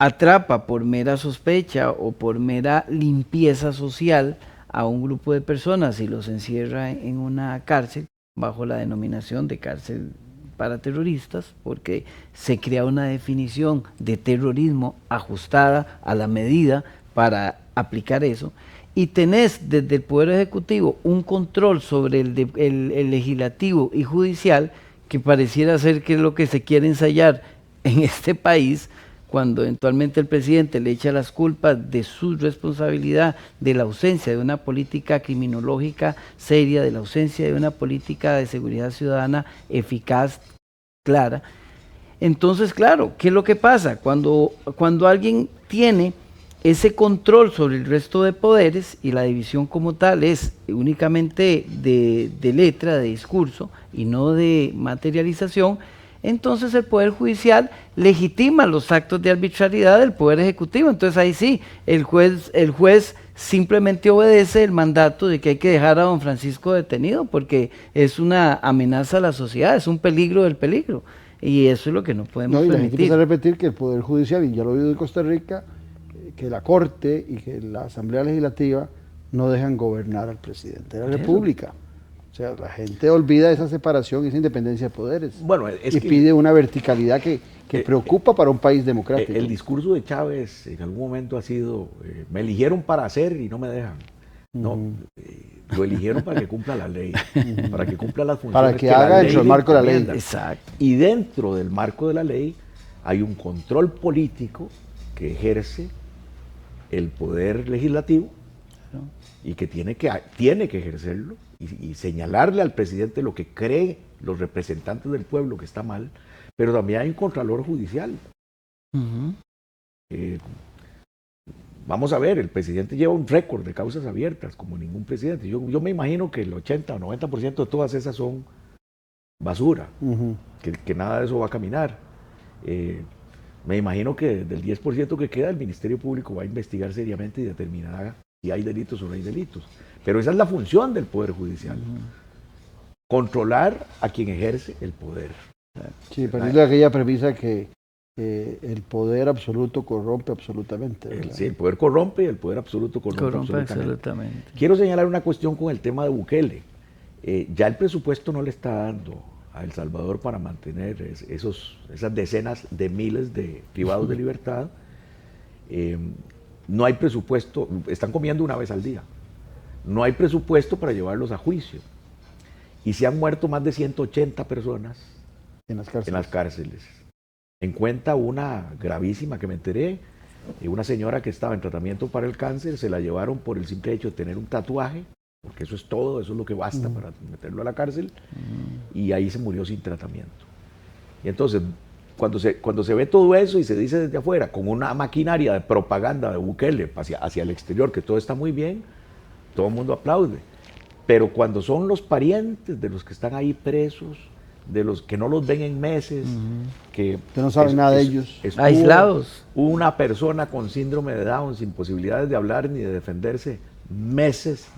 atrapa por mera sospecha o por mera limpieza social a un grupo de personas y los encierra en una cárcel bajo la denominación de cárcel para terroristas, porque se crea una definición de terrorismo ajustada a la medida para aplicar eso, y tenés desde el Poder Ejecutivo un control sobre el legislativo y judicial, que pareciera ser que es lo que se quiere ensayar en este país, cuando eventualmente el presidente le echa las culpas de su responsabilidad, de la ausencia de una política criminológica seria, de la ausencia de una política de seguridad ciudadana eficaz, clara. Entonces, claro, ¿qué es lo que pasa? Cuando alguien tiene ese control sobre el resto de poderes y la división como tal es únicamente de letra, de discurso y no de materialización, entonces el Poder Judicial legitima los actos de arbitrariedad del Poder Ejecutivo. Entonces ahí sí, el juez simplemente obedece el mandato de que hay que dejar a don Francisco detenido porque es una amenaza a la sociedad, es un peligro del peligro. Y eso es lo que no podemos permitir. La gente empieza a repetir que el Poder Judicial, y ya lo he oído en Costa Rica, que la Corte y que la Asamblea Legislativa no dejan gobernar al presidente de la República. O sea, la gente olvida esa separación, esa independencia de poderes. Bueno, es y que pide una verticalidad que preocupa para un país democrático. el discurso de Chávez en algún momento ha sido, me eligieron para hacer y no me dejan. No, lo eligieron para que cumpla la ley, para que cumpla las funciones. Para que haga dentro del marco de la ley. Exacto. Y dentro del marco de la ley hay un control político que ejerce el poder legislativo y que tiene que ejercerlo y señalarle al presidente lo que cree los representantes del pueblo que está mal, pero también hay un contralor judicial. Vamos a ver, el presidente lleva un récord de causas abiertas, como ningún presidente. Yo me imagino que el 80 o 90% de todas esas son basura, que nada de eso va a caminar. Me imagino que del 10% que queda, el Ministerio Público va a investigar seriamente y determinará si hay delitos o no hay delitos. Pero esa es la función del Poder Judicial. Controlar a quien ejerce el poder. Sí, partiendo de aquella premisa que el poder absoluto corrompe absolutamente. Sí, el poder corrompe y el poder absoluto corrompe absolutamente. Quiero señalar una cuestión con el tema de Bukele. Ya el presupuesto no le está dando a El Salvador para mantener esas decenas de miles de privados de libertad. No hay presupuesto, están comiendo una vez al día. No hay presupuesto para llevarlos a juicio. Y se han muerto más de 180 personas en las cárceles. En cuenta una gravísima que me enteré, una señora que estaba en tratamiento para el cáncer, se la llevaron por el simple hecho de tener un tatuaje, porque eso es todo, eso es lo que basta para meterlo a la cárcel, y ahí se murió sin tratamiento. Y entonces, cuando se ve todo eso y se dice desde afuera, con una maquinaria de propaganda de Bukele hacia el exterior, que todo está muy bien, todo el mundo aplaude. Pero cuando son los parientes de los que están ahí presos, de los que no los ven en meses, que no saben nada de ellos, aislados. Una persona con síndrome de Down, sin posibilidades de hablar ni de defenderse, meses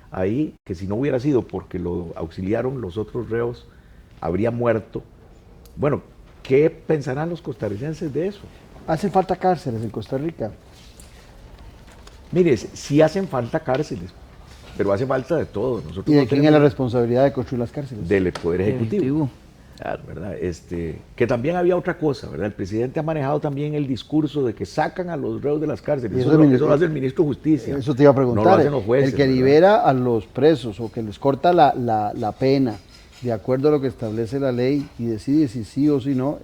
ahí, que si no hubiera sido porque lo auxiliaron los otros reos, habría muerto. Bueno, ¿qué pensarán los costarricenses de eso? ¿Hacen falta cárceles en Costa Rica? Mire, sí hacen falta cárceles, pero hace falta de todo. Nosotros ¿Y de quién es la responsabilidad de construir las cárceles? Del Poder Ejecutivo. Claro. ¿Verdad? Que también había otra cosa, ¿verdad? El presidente ha manejado también el discurso de que sacan a los reos de las cárceles. Eso lo hace el ministro de Justicia. Eso te iba a preguntar. No lo hacen los jueces, el que libera a los presos o que les corta la pena de acuerdo a lo que establece la ley y decide si sí o si no,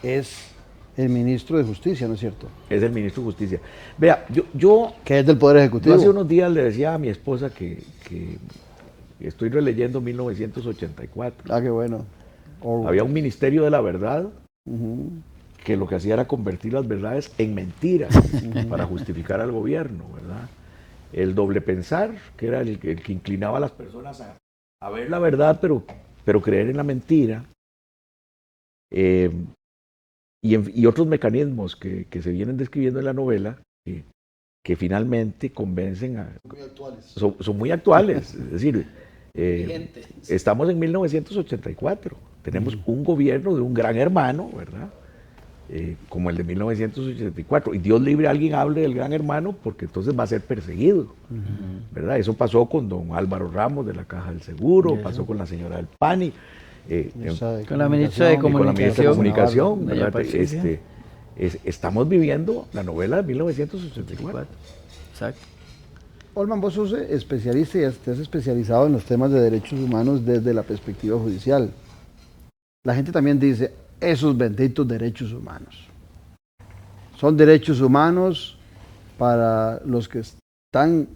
es el ministro de Justicia, ¿no es cierto? Es el ministro de Justicia. Vea, yo que es del Poder Ejecutivo. Hace unos días le decía a mi esposa que estoy releyendo 1984. Ah, qué bueno. Había un Ministerio de la Verdad que lo que hacía era convertir las verdades en mentiras para justificar al gobierno, ¿verdad? El doble pensar, que era el que inclinaba a las personas a ver la verdad, pero creer en la mentira. Y otros mecanismos que se vienen describiendo en la novela, que finalmente convencen a... Son muy actuales. Son muy actuales, es decir, estamos en 1984, tenemos un gobierno de un gran hermano, ¿verdad? Como el de 1984, y Dios libre a alguien hable del gran hermano, porque entonces va a ser perseguido, ¿verdad? Eso pasó con don Álvaro Ramos de la Caja del Seguro, pasó con la señora del PANI, con la ministra de Comunicación, ¿verdad? Estamos viviendo la novela de 1984. Exacto. Olman, vos sos especialista y te has especializado en los temas de derechos humanos desde la perspectiva judicial. La gente también dice, esos benditos derechos humanos. Son derechos humanos para los que están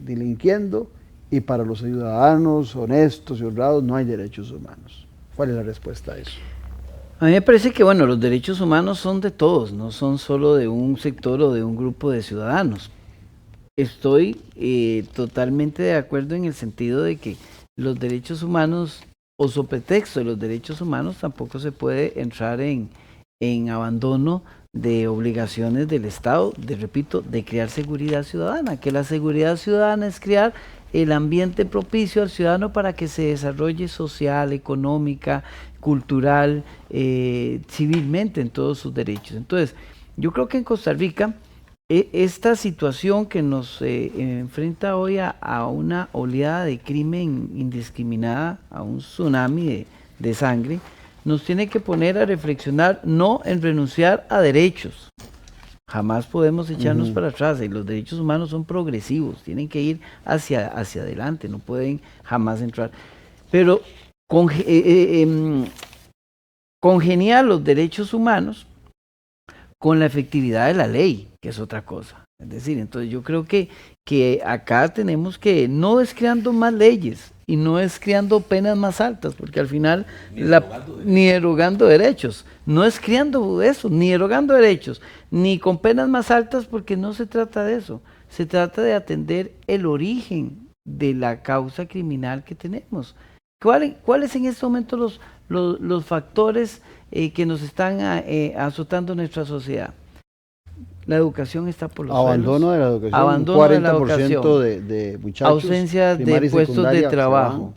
delinquiendo y para los ciudadanos honestos y honrados no hay derechos humanos. ¿Cuál es la respuesta a eso? A mí me parece que, bueno, los derechos humanos son de todos, no son solo de un sector o de un grupo de ciudadanos. Estoy totalmente de acuerdo en el sentido de que los derechos humanos, o sobre pretexto de los derechos humanos, tampoco se puede entrar en abandono de obligaciones del Estado, de crear seguridad ciudadana, que la seguridad ciudadana es crear el ambiente propicio al ciudadano para que se desarrolle social, económica, cultural, civilmente en todos sus derechos. Entonces, yo creo que en Costa Rica esta situación que nos enfrenta hoy a una oleada de crimen indiscriminada, a un tsunami de sangre, nos tiene que poner a reflexionar, no en renunciar a derechos. Jamás podemos echarnos para atrás, y los derechos humanos son progresivos, tienen que ir hacia adelante, no pueden jamás entrar. Pero congeniar los derechos humanos con la efectividad de la ley, que es otra cosa. Es decir, entonces yo creo que acá tenemos que, no es creando más leyes y no es creando penas más altas, porque al final ni derogando derechos, no es creando eso, ni derogando derechos, ni con penas más altas, porque no se trata de eso, se trata de atender el origen de la causa criminal que tenemos. ¿Cuáles en este momento los factores que nos están azotando nuestra sociedad? La educación está por los abandono suelos. De la educación, Abandono 40% de la educación, de muchachos, ausencia de puestos de trabajo,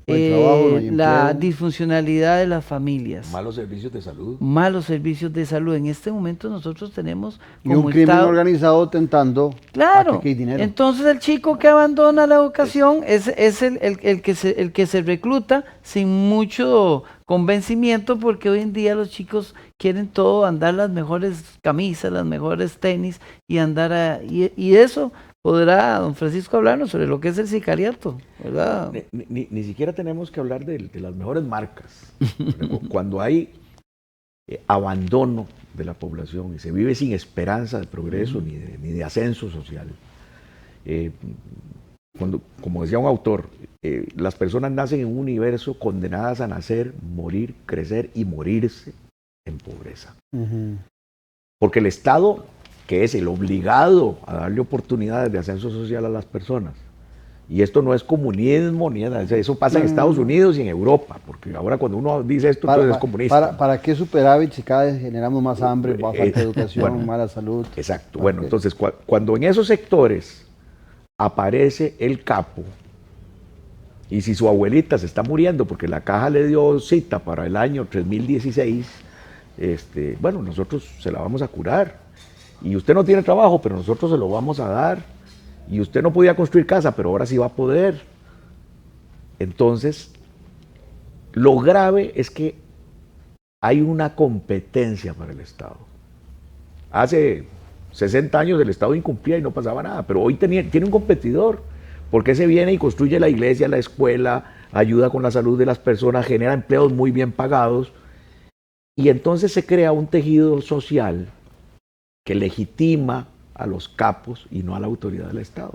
la disfuncionalidad de las familias, malos servicios de salud. Malos servicios de salud. En este momento nosotros tenemos y un crimen organizado tentando claro, que hay dinero. Entonces el chico que abandona la educación es el que se recluta sin mucho convencimiento, porque hoy en día los chicos quieren todo, andar las mejores camisas, las mejores tenis y andar y eso podrá don Francisco hablarnos sobre lo que es el sicariato, ¿verdad? Ni siquiera tenemos que hablar de las mejores marcas. Cuando hay abandono de la población y se vive sin esperanza de progreso ni de ascenso social, como decía un autor, las personas nacen en un universo condenadas a nacer, morir, crecer y morirse en pobreza. Porque el Estado, que es el obligado a darle oportunidades de ascenso social a las personas, y esto no es comunismo, ni nada, eso pasa en Estados Unidos y en Europa, porque ahora cuando uno dice esto, entonces es comunista. ¿Para qué superávit si cada vez generamos más hambre, más falta de educación, mala salud? Exacto. Bueno, entonces cuando en esos sectores aparece el capo, y si su abuelita se está muriendo porque la caja le dio cita para el año 3016, bueno, nosotros se la vamos a curar. Y usted no tiene trabajo, pero nosotros se lo vamos a dar. Y usted no podía construir casa, pero ahora sí va a poder. Entonces, lo grave es que hay una competencia para el Estado. Hace 60 años el Estado incumplía y no pasaba nada, pero hoy tiene un competidor, porque ese viene y construye la iglesia, la escuela, ayuda con la salud de las personas, genera empleos muy bien pagados, y entonces se crea un tejido social que legitima a los capos y no a la autoridad del Estado.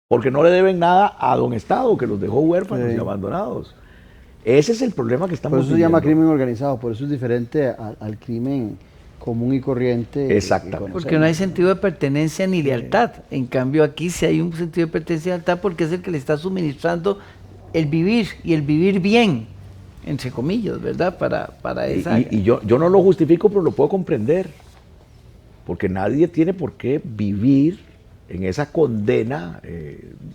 Porque no le deben nada a don Estado, que los dejó huérfanos y abandonados. Ese es el problema que estamos viviendo. Por eso se llama crimen organizado, por eso es diferente al crimen común y corriente. Exactamente. Porque no hay sentido de pertenencia ni lealtad. En cambio aquí sí hay un sentido de pertenencia y lealtad, porque es el que le está suministrando el vivir y el vivir bien, entre comillas, ¿verdad? Para esa... Y yo no lo justifico, pero lo puedo comprender. Porque nadie tiene por qué vivir en esa condena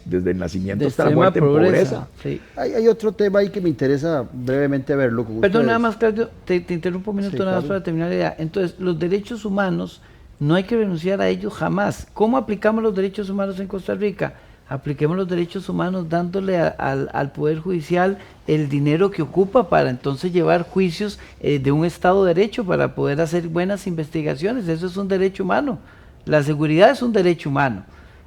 desde el nacimiento hasta la muerte en pobreza. Sí. Hay otro tema ahí que me interesa brevemente verlo con Perdón, ustedes. nada más, Claudio, te interrumpo un minuto nada más para terminar la idea. Entonces, los derechos humanos no hay que renunciar a ellos jamás. ¿Cómo aplicamos los derechos humanos en Costa Rica? Apliquemos los derechos humanos dándole al Poder Judicial el dinero que ocupa para entonces llevar juicios de un Estado de Derecho para poder hacer buenas investigaciones. Eso es un derecho humano. La seguridad es un derecho humano.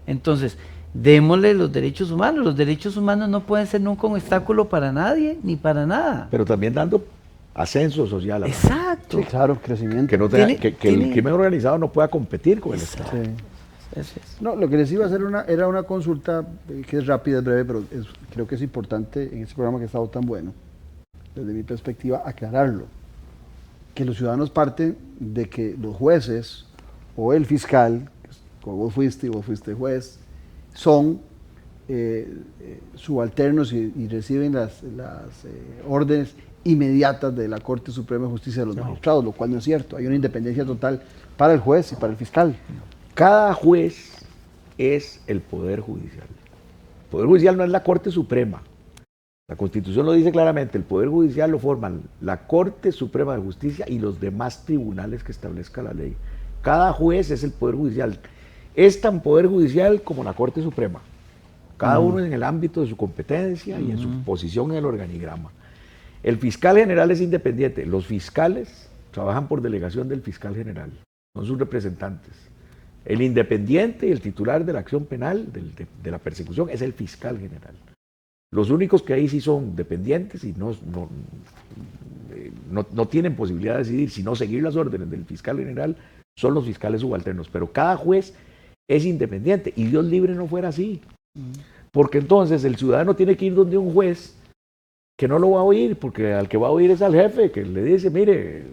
Entonces, démosle los derechos humanos. Los derechos humanos no pueden ser nunca un obstáculo para nadie ni para nada. Pero también dando ascenso social. Exacto. Sí, claro, crecimiento. Que, no tenga, que el crimen organizado no pueda competir con el Estado. Sí. No, lo que les iba a hacer era una consulta que es rápida, es breve, pero creo que es importante en este programa que ha estado tan bueno, desde mi perspectiva, aclararlo. Que los ciudadanos parten de que los jueces o el fiscal, como vos fuiste juez, son subalternos y reciben las órdenes inmediatas de la Corte Suprema de Justicia de los magistrados, lo cual no es cierto. Hay una independencia total para el juez y para el fiscal. Cada juez es el Poder Judicial. El Poder Judicial no es la Corte Suprema. La Constitución lo dice claramente, el Poder Judicial lo forman la Corte Suprema de Justicia y los demás tribunales que establezca la ley. Cada juez es el Poder Judicial. es tan Poder Judicial como la Corte Suprema. Cada uno en el ámbito de su competencia y en su posición en el organigrama. El fiscal general es independiente. Los fiscales trabajan por delegación del fiscal general, son sus representantes. El independiente y el titular de la acción penal, de la persecución, es el fiscal general. Los únicos que ahí sí son dependientes y no tienen posibilidad de decidir si no seguir las órdenes del fiscal general son los fiscales subalternos. Pero cada juez es independiente y Dios libre no fuera así. Porque entonces el ciudadano tiene que ir donde un juez que no lo va a oír, porque al que va a oír es al jefe, que le dice, mire,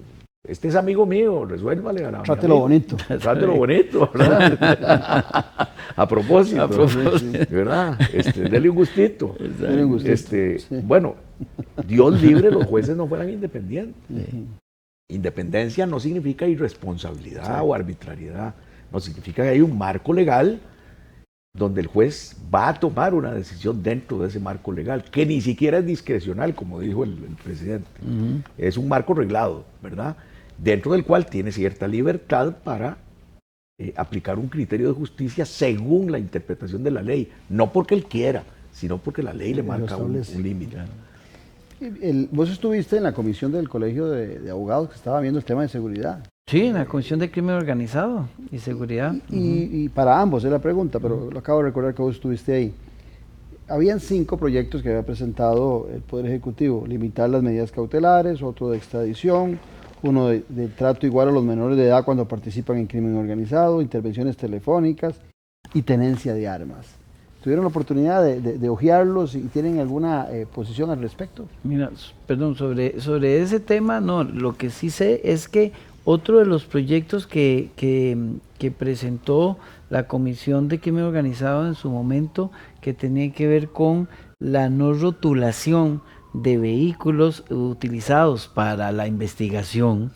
este es amigo mío, resuélvale a la Trátelo bonito. Trátelo bonito, ¿verdad? A propósito, ¿verdad? Dele un gustito. Dele un gustito, sí. Bueno, Dios libre, los jueces no fueran independientes. Independencia no significa irresponsabilidad o arbitrariedad, no significa que hay un marco legal donde el juez va a tomar una decisión dentro de ese marco legal, que ni siquiera es discrecional, como dijo el presidente. Es un marco reglado, ¿verdad? Dentro del cual tiene cierta libertad para aplicar un criterio de justicia según la interpretación de la ley, no porque él quiera, sino porque la ley le marca un límite. Vos estuviste en la comisión del Colegio de Abogados que estaba viendo el tema de seguridad. Sí, en la Comisión de Crimen Organizado y Seguridad. Y para ambos es la pregunta, pero lo acabo de recordar que vos estuviste ahí. Habían 5 proyectos que había presentado el Poder Ejecutivo: limitar las medidas cautelares, otro de extradición, uno de trato igual a los menores de edad cuando participan en crimen organizado, intervenciones telefónicas y tenencia de armas. ¿Tuvieron la oportunidad de hojearlos y tienen alguna posición al respecto? Mira, perdón, sobre ese tema, no, lo que sí sé es que otro de los proyectos que presentó la Comisión de Crimen Organizado en su momento, que tenía que ver con la no rotulación de vehículos utilizados para la investigación,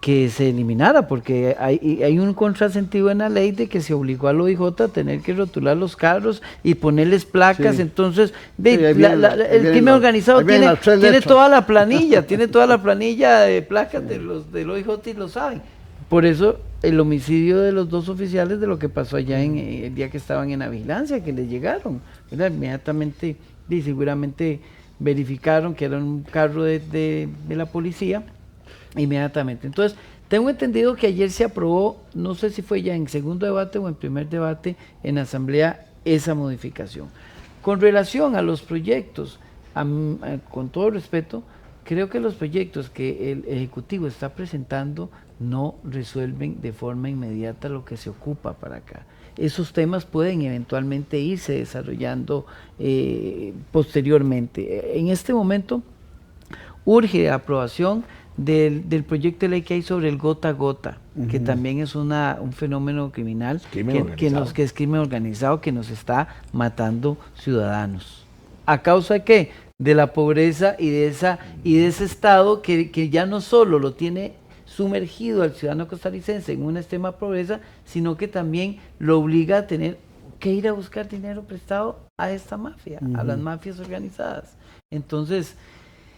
que se eliminara, porque hay un contrasentido en la ley de que se obligó al OIJ a tener que rotular los carros y ponerles placas. Entonces el crimen organizado tiene toda la planilla, de placas del OIJ y lo saben. Por eso el homicidio de los 2 oficiales, de lo que pasó allá el día que estaban en la vigilancia, que les llegaron, ¿verdad? Inmediatamente y seguramente verificaron que era un carro de la policía. Inmediatamente. Entonces, tengo entendido que ayer se aprobó, no sé si fue ya en segundo debate o en primer debate en asamblea, esa modificación. Con relación a los proyectos, con todo respeto, creo que los proyectos que el Ejecutivo está presentando no resuelven de forma inmediata lo que se ocupa para acá. Esos temas pueden eventualmente irse desarrollando posteriormente. En este momento urge aprobación del proyecto de ley que hay sobre el gota a gota, que también es un fenómeno criminal, que es crimen organizado, que nos está matando ciudadanos. ¿A causa de qué? De la pobreza y de ese estado que ya no solo lo tiene sumergido al ciudadano costarricense en una extrema pobreza, sino que también lo obliga a tener que ir a buscar dinero prestado a esta mafia, a las mafias organizadas. Entonces,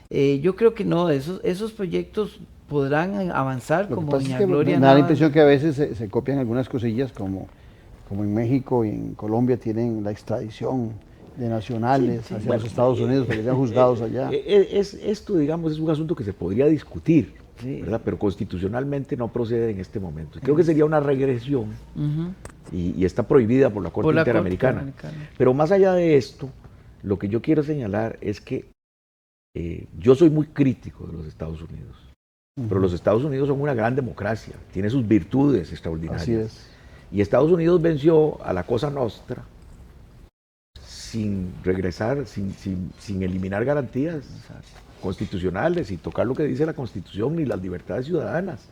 yo creo que no, esos proyectos podrán avanzar, como doña Gloria. Me da la impresión que a veces se copian algunas cosillas, como en México y en Colombia tienen la extradición de nacionales hacia los Estados Unidos para que sean juzgados allá. Esto, digamos, es un asunto que se podría discutir, ¿verdad? Pero constitucionalmente no procede en este momento. Creo que sería una regresión y está prohibida por la Corte Interamericana. Pero más allá de esto, lo que yo quiero señalar es que yo soy muy crítico de los Estados Unidos, pero los Estados Unidos son una gran democracia, tiene sus virtudes extraordinarias. Así es. Y Estados Unidos venció a la Cosa Nostra sin regresar, sin eliminar garantías constitucionales, sin tocar lo que dice la Constitución ni las libertades ciudadanas.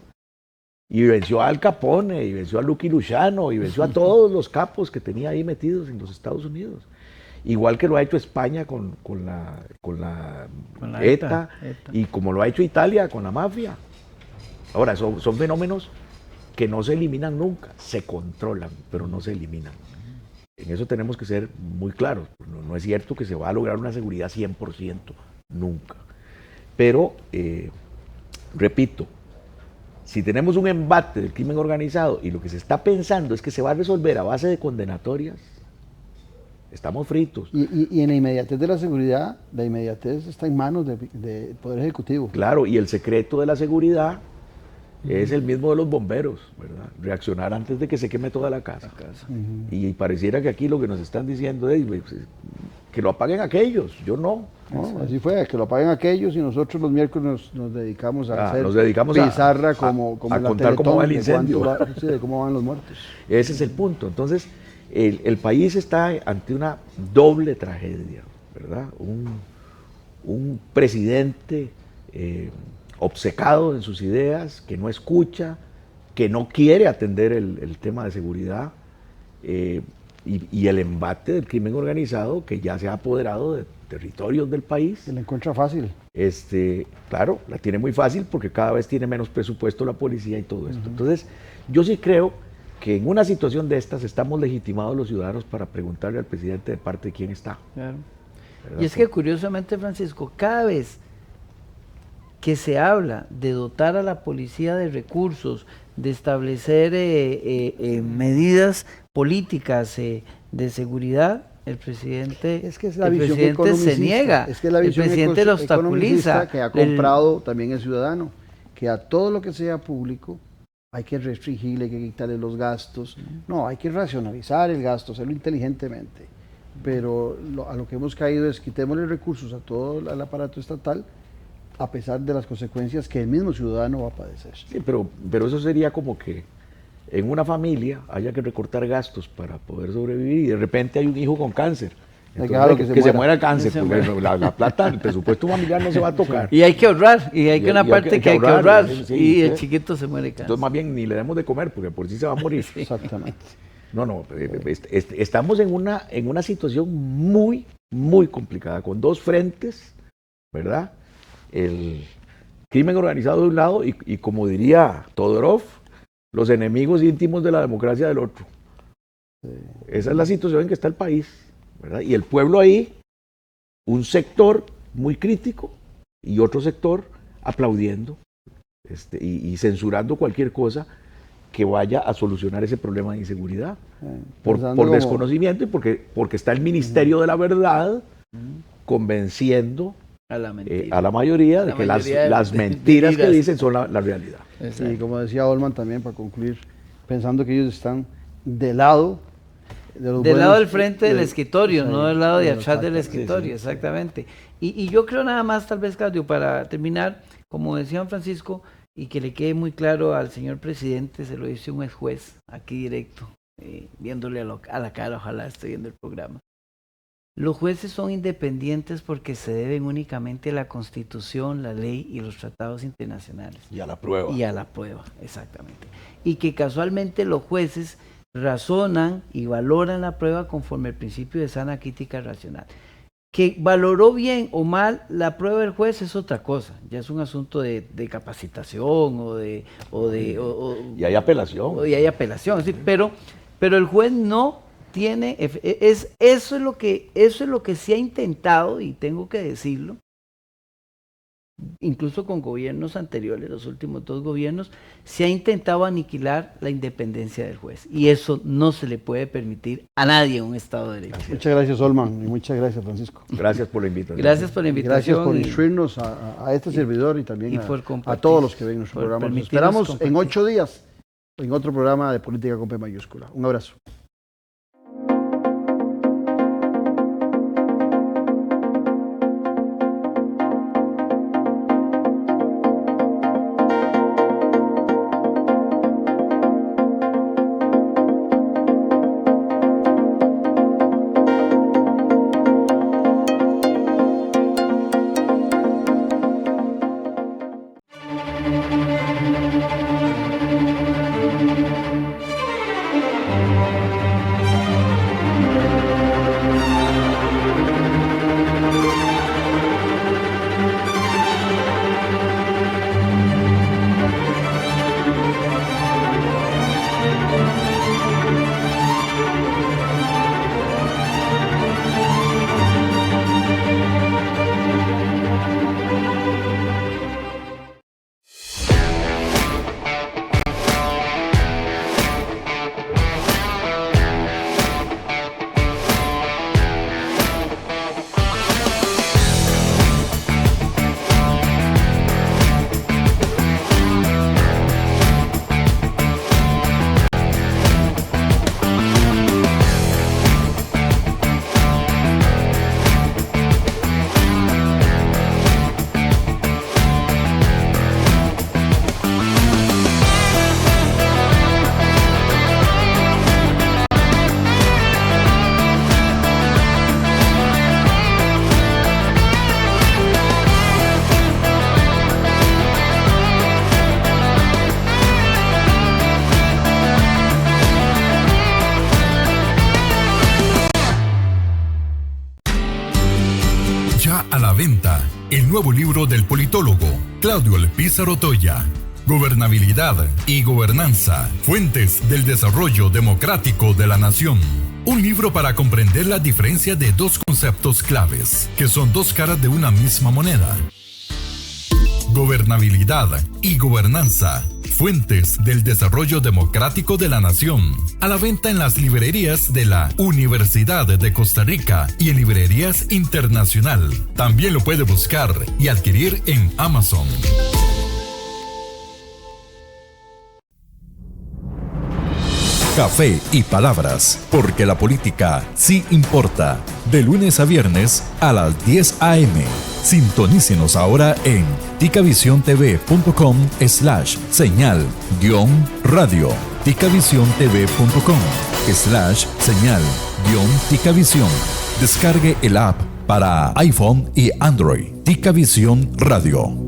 Y venció a Al Capone, y venció a Lucky Luciano, y venció a todos los capos que tenía ahí metidos en los Estados Unidos. Igual que lo ha hecho España con la ETA, y como lo ha hecho Italia con la mafia. Ahora, son fenómenos que no se eliminan nunca, se controlan, pero no se eliminan. En eso tenemos que ser muy claros. No es cierto que se va a lograr una seguridad 100%, nunca. Pero, repito, si tenemos un embate del crimen organizado y lo que se está pensando es que se va a resolver a base de condenatorias, estamos fritos. Y en la inmediatez de la seguridad, la inmediatez está en manos del Poder Ejecutivo. Claro, y el secreto de la seguridad es el mismo de los bomberos, ¿verdad? Reaccionar antes de que se queme toda la casa. Y pareciera que aquí lo que nos están diciendo es que lo apaguen aquellos, yo no. No, así fue, que lo apaguen aquellos y nosotros los miércoles nos dedicamos a hacer dedicamos pizarra como a la contar cómo va el incendio. De cómo van los muertos. Ese es el punto. Entonces, el país está ante una doble tragedia, ¿verdad? Un presidente obcecado en sus ideas, que no escucha, que no quiere atender el tema de seguridad, y el embate del crimen organizado que ya se ha apoderado de territorios del país. Se le encuentra fácil. Claro, la tiene muy fácil porque cada vez tiene menos presupuesto la policía y todo esto. Entonces, yo sí creo que en una situación de estas estamos legitimados los ciudadanos para preguntarle al presidente de parte de quién está. Claro. Y es que curiosamente, Francisco, cada vez que se habla de dotar a la policía de recursos, de establecer medidas políticas de seguridad, el presidente, es que es la visión se niega, es que es la visión el presidente lo obstaculiza, que ha comprado también el ciudadano, que a todo lo que sea público hay que restringirle, hay que quitarle los gastos. No, hay que racionalizar el gasto, hacerlo inteligentemente. Pero a lo que hemos caído es quitémosle recursos a todo el aparato estatal, a pesar de las consecuencias que el mismo ciudadano va a padecer. Sí, pero eso sería como que en una familia haya que recortar gastos para poder sobrevivir y de repente hay un hijo con cáncer. Entonces, que se muera el cáncer, porque la plata, el presupuesto familiar no se va a tocar. Y hay que ahorrar, y hay que una parte que hay que ahorrar, y el chiquito se muere de cáncer. Entonces más bien ni le demos de comer, porque por sí se va a morir. Exactamente. No, estamos en una situación muy, muy complicada, con dos frentes, ¿verdad? El crimen organizado de un lado y como diría Todorov, los enemigos íntimos de la democracia del otro. Esa es la situación en que está el país, ¿verdad? Y el pueblo ahí, un sector muy crítico y otro sector aplaudiendo y censurando cualquier cosa que vaya a solucionar ese problema de inseguridad. Por desconocimiento y porque está el Ministerio de la Verdad convenciendo a la mayoría de que las mentiras que dicen son la realidad. Y como decía Olman también, para concluir, pensando que ellos están del lado del frente del escritorio, no del lado de atrás del escritorio, exactamente. Y yo creo nada más, tal vez, Claudio, para terminar, como decía don Francisco, y que le quede muy claro al señor presidente, se lo dice un ex juez, aquí directo, viéndole a la cara, ojalá esté viendo el programa. Los jueces son independientes porque se deben únicamente a la Constitución, la ley y los tratados internacionales. Y a la prueba. Y a la prueba, exactamente. Y que casualmente los jueces razonan y valoran la prueba conforme al principio de sana crítica racional. Que valoró bien o mal la prueba del juez es otra cosa, ya es un asunto de capacitación y hay apelación. Y hay apelación, sí, pero el juez no tiene, eso es lo que se ha intentado, y tengo que decirlo, incluso con gobiernos anteriores, los últimos dos gobiernos, se ha intentado aniquilar la independencia del juez, y eso no se le puede permitir a nadie en un Estado de Derecho. Muchas gracias, Olman, y muchas gracias, Francisco. Gracias por la invitación. Gracias por la invitación. Gracias por instruirnos a este servidor y también a todos los que ven nuestro programa. Nos esperamos compartir. En 8 días en otro programa de Política con P mayúscula. Un abrazo. venta el nuevo libro del politólogo Claudio Alpizar Otoya, Gobernabilidad y Gobernanza, Fuentes del Desarrollo Democrático de la Nación. Un libro para comprender la diferencia de dos conceptos claves, que son dos caras de una misma moneda. Gobernabilidad y Gobernanza, Fuentes del Desarrollo Democrático de la Nación. A la venta en las librerías de la Universidad de Costa Rica y en librerías internacional. También lo puede buscar y adquirir en Amazon. Café y palabras, porque la política sí importa. De lunes a viernes a las 10 a.m. Sintonícenos ahora en ticavisiontv.com/señal-radio. ticavisiontv.com/señal-ticavisión. Descargue el app para iPhone y Android. Ticavisión Radio.